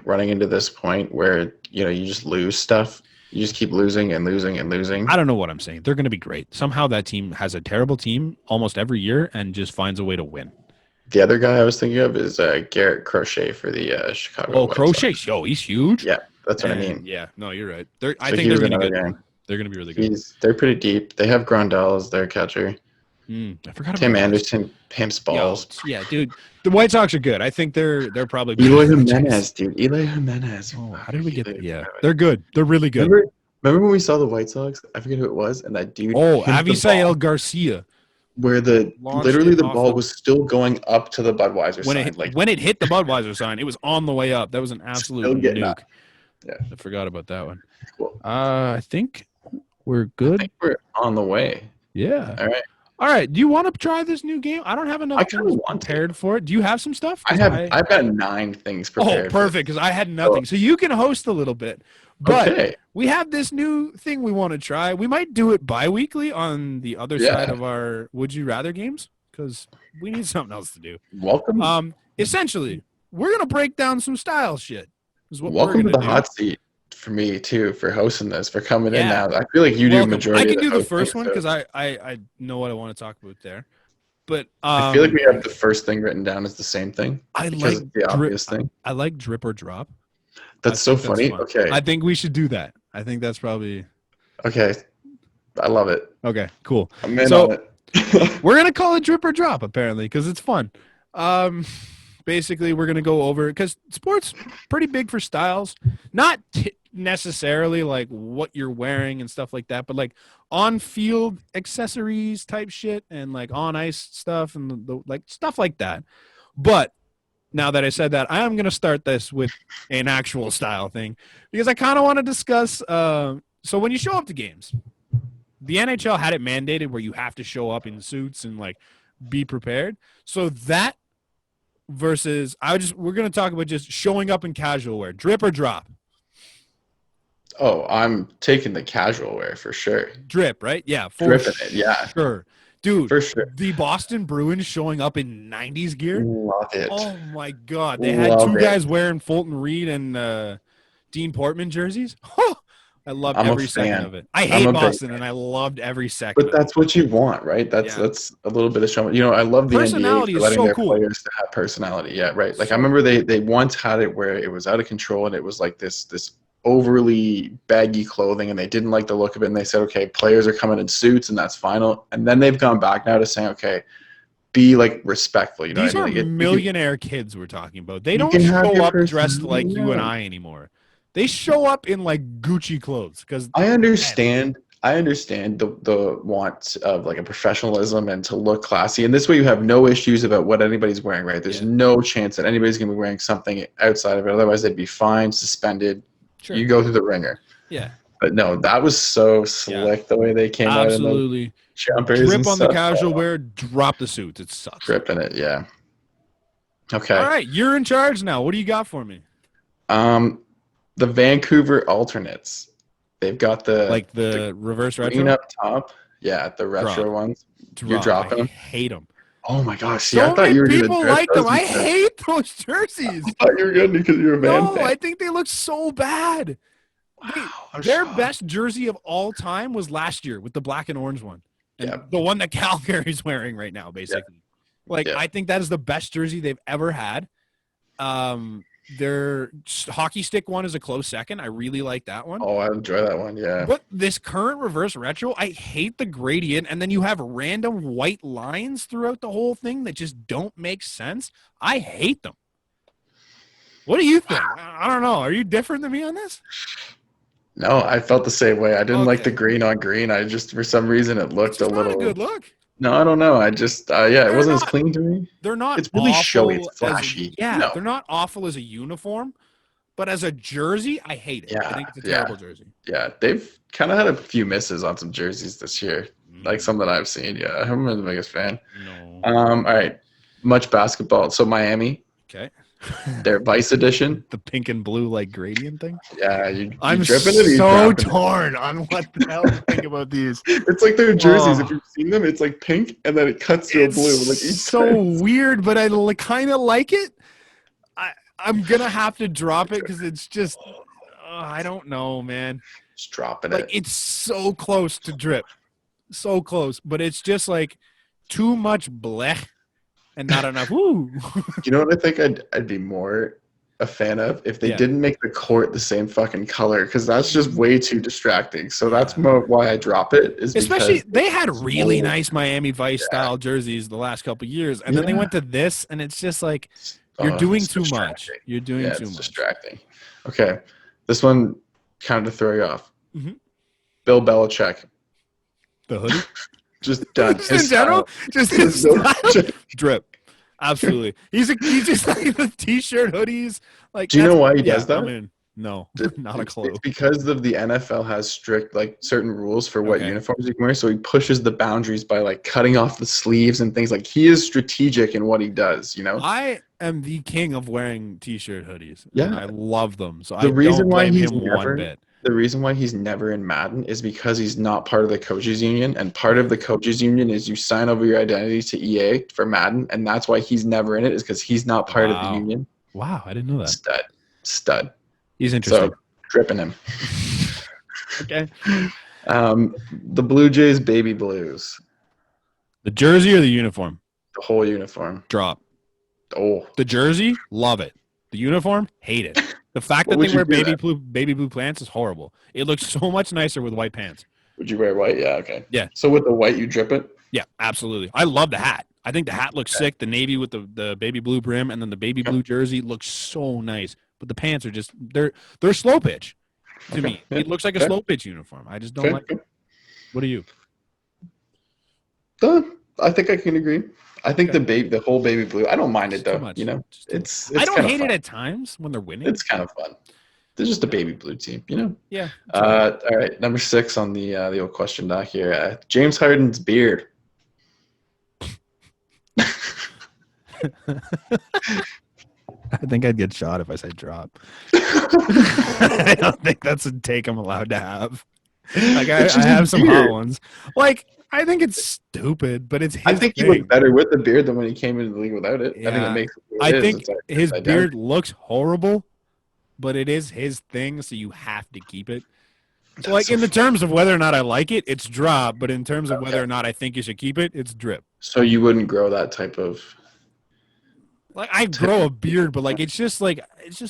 running into this point where you just lose stuff. You just keep losing and losing and losing. I don't know what I'm saying. They're going to be great. Somehow that team has a terrible team almost every year and just finds a way to win. The other guy I was thinking of is Garrett Crochet for the Chicago. Oh, Crochet! Yo, he's huge. Yeah, that's what I mean. Yeah, no, you're right. I think they're going to be good. They're going to be really good. They're pretty deep. They have Grandal as their catcher. I forgot about Tim Anderson pimps balls. Yeah, dude. The White Sox are good. I think they're probably Eloy Jimenez, dude. Eloy Jimenez. Oh, how did we get there? Yeah, they're good. They're really good. Remember when we saw the White Sox? I forget who it was, and that dude. Oh, Avisail Garcia. Where literally the ball was still going up to the Budweiser sign. When it hit the Budweiser sign, it was on the way up. That was an absolute nuke. Up. Yeah, I forgot about that one. Cool. I think we're good. I think we're on the way. Yeah. All right. Do you want to try this new game? I don't have enough things prepared for it. Do you have some stuff? I've got 9 things prepared. Oh, perfect, because I had nothing. So you can host a little bit. But we have this new thing we want to try. We might do it bi-weekly on the other side of our Would You Rather games because we need something else to do. Welcome. Essentially, we're going to break down some style shit. Welcome to the hot seat for me, too, for hosting this, for coming in now. I feel like you do majority I can do the first one because I know what I want to talk about there. But I feel like we have the first thing written down as the same thing. I like the obvious thing. I like drip or drop. That's so funny. Okay. I think we should do that. I think that's probably okay. I love it. Okay, cool. I'm in on it. We're gonna call it drip or drop apparently because it's fun. Basically, we're gonna go over because sports pretty big for styles, not necessarily like what you're wearing and stuff like that, but like on-field accessories type shit and like on ice stuff and the like stuff like that. But now that I said that, I am going to start this with an actual style thing because I kind of want to discuss. So when you show up to games, the NHL had it mandated where you have to show up in suits and like be prepared. So that versus we're going to talk about just showing up in casual wear, drip or drop. Oh, I'm taking the casual wear for sure. Drip, right? Yeah. Dripping it, yeah. Sure. Dude, for sure. The Boston Bruins showing up in 90s gear. Love it. Oh, my God. They had two guys wearing Fulton Reed and Dean Portman jerseys. I loved every second of it. I hate Boston, and I loved every second of it. But that's what you want, right? That's a little bit of showing. I love the NBA for letting their players to have personality. Yeah, right. Like, I remember they once had it where it was out of control, and it was like this overly baggy clothing, and they didn't like the look of it, and they said, okay, players are coming in suits and that's final. And then they've gone back now to saying, okay, be like respectful. These are millionaire kids we're talking about. They don't show up dressed like you and I anymore. They show up in like Gucci clothes because I understand the want of like a professionalism and to look classy, and this way you have no issues about what anybody's wearing, right? There's no chance that anybody's gonna be wearing something outside of it, otherwise they'd be fined, suspended. Sure. You go through the ringer. Yeah. But no, that was so slick the way they came out. Absolutely. Jumpers. Drip on the casual wear, drop the suits. It sucks. Dripping it, yeah. Okay. All right, you're in charge now. What do you got for me? the Vancouver Alternates. They've got the reverse retro green up top. Yeah, the retro ones. You're dropping them. I hate them. Oh my gosh! See, So I thought you were many going to people like them. I hate those jerseys. I thought you were good because you're a Van fan. I think they look so bad. Wow, their best jersey of all time was last year with the black and orange one. And the one that Gallagher is wearing right now, basically. I think that is the best jersey they've ever had. Their hockey stick one is a close second. I really like that one. Oh, I enjoy that one, yeah. But this current reverse retro, I hate the gradient, and then you have random white lines throughout the whole thing that just don't make sense. I hate them. What do you think? I don't know. Are you different than me on this? No, I felt the same way. I didn't like the green on green. I just, for some reason, it looked a little. Not a good look. No, I don't know. I just, it wasn't as clean to me. They're not. It's really showy. It's flashy. They're not awful as a uniform, but as a jersey, I hate it. Yeah, I think it's a terrible jersey. Yeah, they've kind of had a few misses on some jerseys this year, like some that I've seen. Yeah, I haven't been the biggest fan. No. All right, much basketball. So Miami. Okay. Their Vice edition, the pink and blue gradient thing. Yeah, I'm so torn on what the hell to think about these. It's like their jerseys. If you've seen them, it's like pink and then it cuts to a blue. Like each so weird, but I kind of like it. I'm gonna have to drop it because it's just I don't know, man. Just dropping it. It's so close to drip, so close, but it's just too much blech. And not enough. Woo. You know what I think I'd be more a fan of if they didn't make the court the same fucking color, because that's just way too distracting. So that's more why I drop it. Especially they had really nice Miami Vice style jerseys the last couple of years, and then they went to this, and it's just you're doing too much. You're doing too much. Distracting. Okay, this one kind of throw you off. Mm-hmm. Bill Belichick. The hoodie. Just done. Just in general, just his style. Drip. Absolutely. He's just like the t-shirt hoodies. Do you know why he does that? I mean, no, not a clue. It's because of the NFL has strict certain rules for what uniforms you can wear. So he pushes the boundaries by cutting off the sleeves and things. He is strategic in what he does. I am the king of wearing t-shirt hoodies. Yeah, and I love them. So the reason why he's one bit. The reason why he's never in Madden is because he's not part of the coaches union, and part of the coaches union is you sign over your identity to EA for Madden, and that's why he's never in it, is because he's not part of the union. Wow, I didn't know that. Stud. He's interesting. So dripping him. Okay. The Blue Jays baby blues. The jersey or the uniform? The whole uniform. Drop. Oh. The jersey, love it. The uniform, hate it. The fact that they wear baby blue pants is horrible. It looks so much nicer with white pants. Would you wear white? Yeah, okay. Yeah. So with the white, you drip it? Yeah, absolutely. I love the hat. I think the hat looks sick. The navy with the baby blue brim and then the baby blue jersey looks so nice. But the pants are just they're slow pitch to me. It looks like a slow pitch uniform. I just don't like it. What are you? I think I can agree. I think the whole baby blue. I don't mind it though. It's I don't hate it at times when they're winning. It's kind of fun. They're just a baby blue team, Yeah. All right, number 6 on the old question doc here. James Harden's beard. I think I'd get shot if I said drop. I don't think that's a take I'm allowed to have. I have some hot ones. I think it's stupid, but it's his I think thing. he looked better with the beard than when he came into the league without it. Yeah. I think it makes it I think his beard looks horrible, but it is his thing, so you have to keep it. So in the terms of whether or not I like it, it's drop, but in terms of whether or not I think you should keep it, it's drip. So you wouldn't grow that type of I grow a beard, but it's just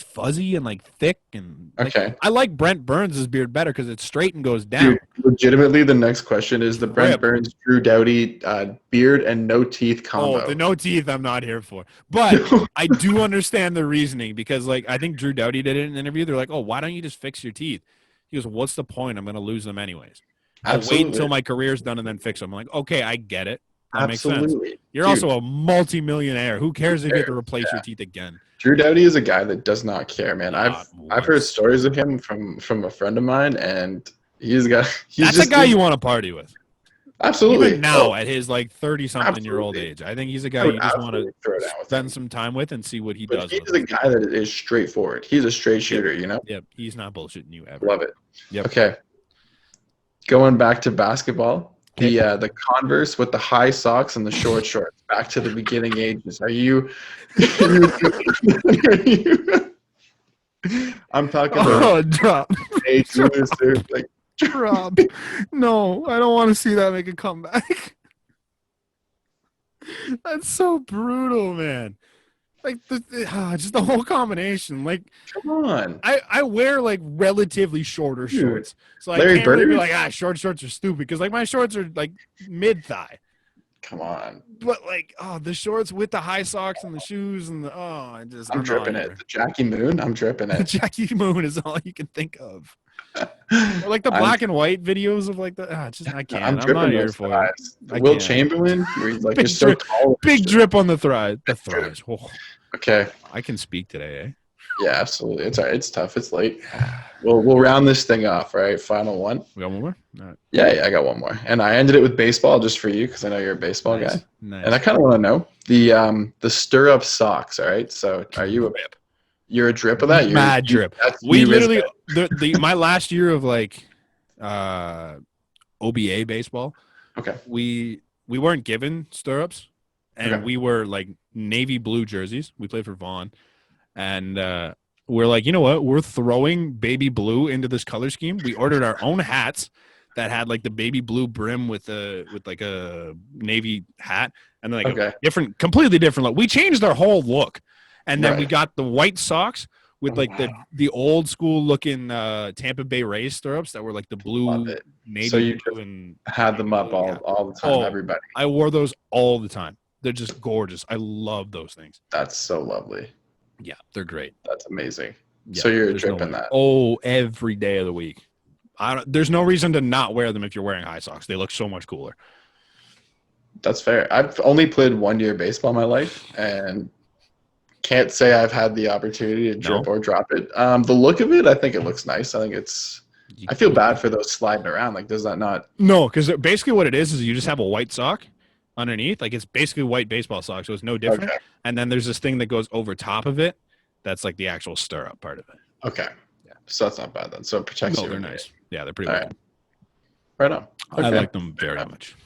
fuzzy and thick and I like Brent Burns' beard better because it's straight and goes down. Dude, legitimately, the next question is the Brent Burns, Drew Doughty beard and no teeth combo. Oh, the no teeth I'm not here for, but I do understand the reasoning because I think Drew Doughty did it in an interview. They're like, "Oh, why don't you just fix your teeth?" He goes, "What's the point? I'm going to lose them anyways. I'll wait until my career's done and then fix them." I'm like, "Okay, I get it. That makes sense. You're also a multi-millionaire. Who cares if you have to replace your teeth again?" Drew Doughty is a guy that does not care, man. I've heard stories of him from a friend of mine, and that's a guy you want to party with. Absolutely. Even now, at his like 30-something-year-old age, I think he's a guy you just want to spend some time with and see what he does. He's a guy that is straightforward. He's a straight shooter, you know? Yep. He's not bullshitting you ever. Love it. Yep. Okay. Going back to basketball, the Converse with the high socks and the short shorts. Back to the beginning ages. Are you? I'm talking about drop. age like drop. No, I don't want to see that make a comeback. That's so brutal, man. Like just the whole combination. Like, come on. I wear like relatively shorter shorts, so I Larry can't really be Bird? like short shorts are stupid because like my shorts are like mid thigh. Come on. But like the shorts with the high socks and the shoes and the I'm dripping it. The Jackie Moon, I'm dripping it. Jackie Moon is all you can think of. Or like the black and white videos of like the I can't. I'm not here for it. Will Chamberlain, where he's like just so tall. Big drip on the thighs. The thighs. Oh. Okay. I can speak today, eh? Yeah, absolutely. It's all right. It's tough. It's late. We'll round this thing off, right? Final one. We got one more? All right. Yeah, I got one more. And I ended it with baseball just for you because I know you're a baseball guy. Nice. And I kind of want to know the stirrup socks, all right? So are you you're a drip of that? Mad drip. We literally my last year of like OBA baseball. Okay. We weren't given stirrups, and we were like navy blue jerseys. We played for Vaughan, and we're like, you know what? We're throwing baby blue into this color scheme. We ordered our own hats that had like the baby blue brim with like a navy hat, and then like a completely different look. We changed our whole look, and then we got the white socks with like the old school looking Tampa Bay Rays stirrups that were like the blue navy. So you blue and had them up all the time, everybody. I wore those all the time. They're just gorgeous. I love those things. That's so lovely. Yeah, they're great. That's amazing. Yeah, so you're dripping that. Oh, every day of the week. There's no reason to not wear them if you're wearing high socks. They look so much cooler. That's fair. I've only played 1 year baseball in my life, and can't say I've had the opportunity to drip or drop it. The look of it, I think it looks nice. I think I feel bad for those sliding around. Like, does that not? No, because basically what it is you just have a white sock underneath. Like, it's basically white baseball sock, so it's no different. Okay. And then there's this thing that goes over top of it. That's like the actual stirrup part of it. Okay. Yeah. So that's not bad then. So it protects you. They're nice. Yeah, they're pretty good. Right on. Okay. I like them very much.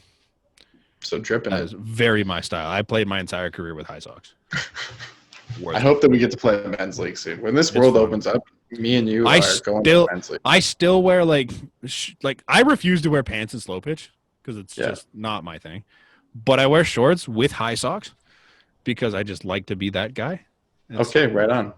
So dripping is very my style. I played my entire career with high socks. I hope that we get to play the men's league soon. When this world opens up, me and you are going to the men's league. I still wear like I refuse to wear pants in slow pitch because it's just not my thing. But I wear shorts with high socks because I just like to be that guy. Okay, right on.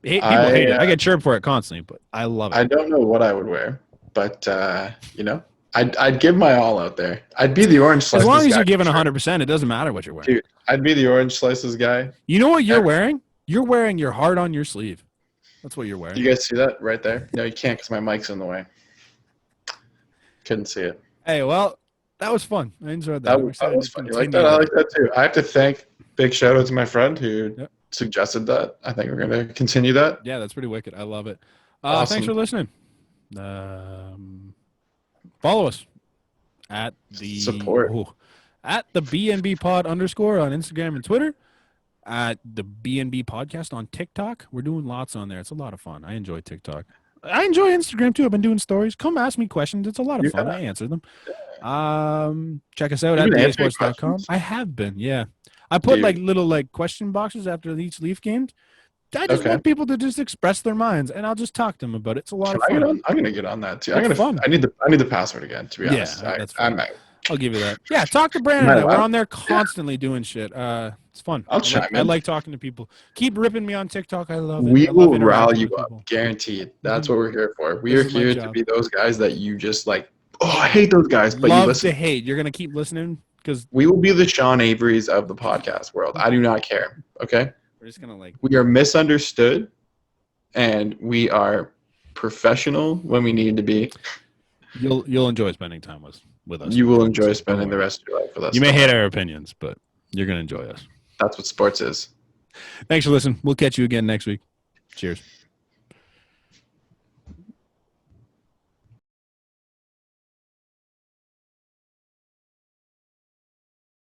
People hate it. I get chirped for it constantly, but I love it. I don't know what I would wear, but I'd give my all out there. I'd be the orange slices guy. As long as you're giving 100%, it doesn't matter what you're wearing. Dude, I'd be the orange slices guy. You know what you're wearing? You're wearing your heart on your sleeve. That's what you're wearing. You guys see that right there? No, you can't because my mic's in the way. Couldn't see it. Hey, well, that was fun. I enjoyed that. That was fun. You like that? I like that too. I have to thank, big shout out to my friend who suggested that. I think we're going to continue that. Yeah, that's pretty wicked. I love it. Awesome. Thanks for listening. Follow us at the at the BnB pod _ on Instagram and Twitter, at the BnB podcast on TikTok. We're doing lots on there. It's a lot of fun. I enjoy TikTok. I enjoy Instagram too. I've been doing stories. Come ask me questions. It's a lot of fun. I answer them. Check us out at theasports.com. I have been, yeah. I put like little question boxes after each Leaf game. I just want people to just express their minds, and I'll just talk to them about it. It's a lot of fun. I'm gonna get on that too. I need the password again, to be honest. Yeah, I'll give you that. Yeah, talk to Brant. We're on there constantly doing shit. It's fun. I like talking to people. Keep ripping me on TikTok. I love it. We will rile you up, guaranteed. That's what we're here for. We are here to be those guys that you just like. Oh, I hate those guys, but you listen. To hate. You're gonna keep listening because we will be the Sean Averys of the podcast world. I do not care. Okay. We're just gonna we are misunderstood, and we are professional when we need to be. You'll enjoy spending time with us. You will enjoy spending the rest of your life with us. You may hate our opinions, but you're gonna enjoy us. That's what sports is. Thanks for listening. We'll catch you again next week. Cheers.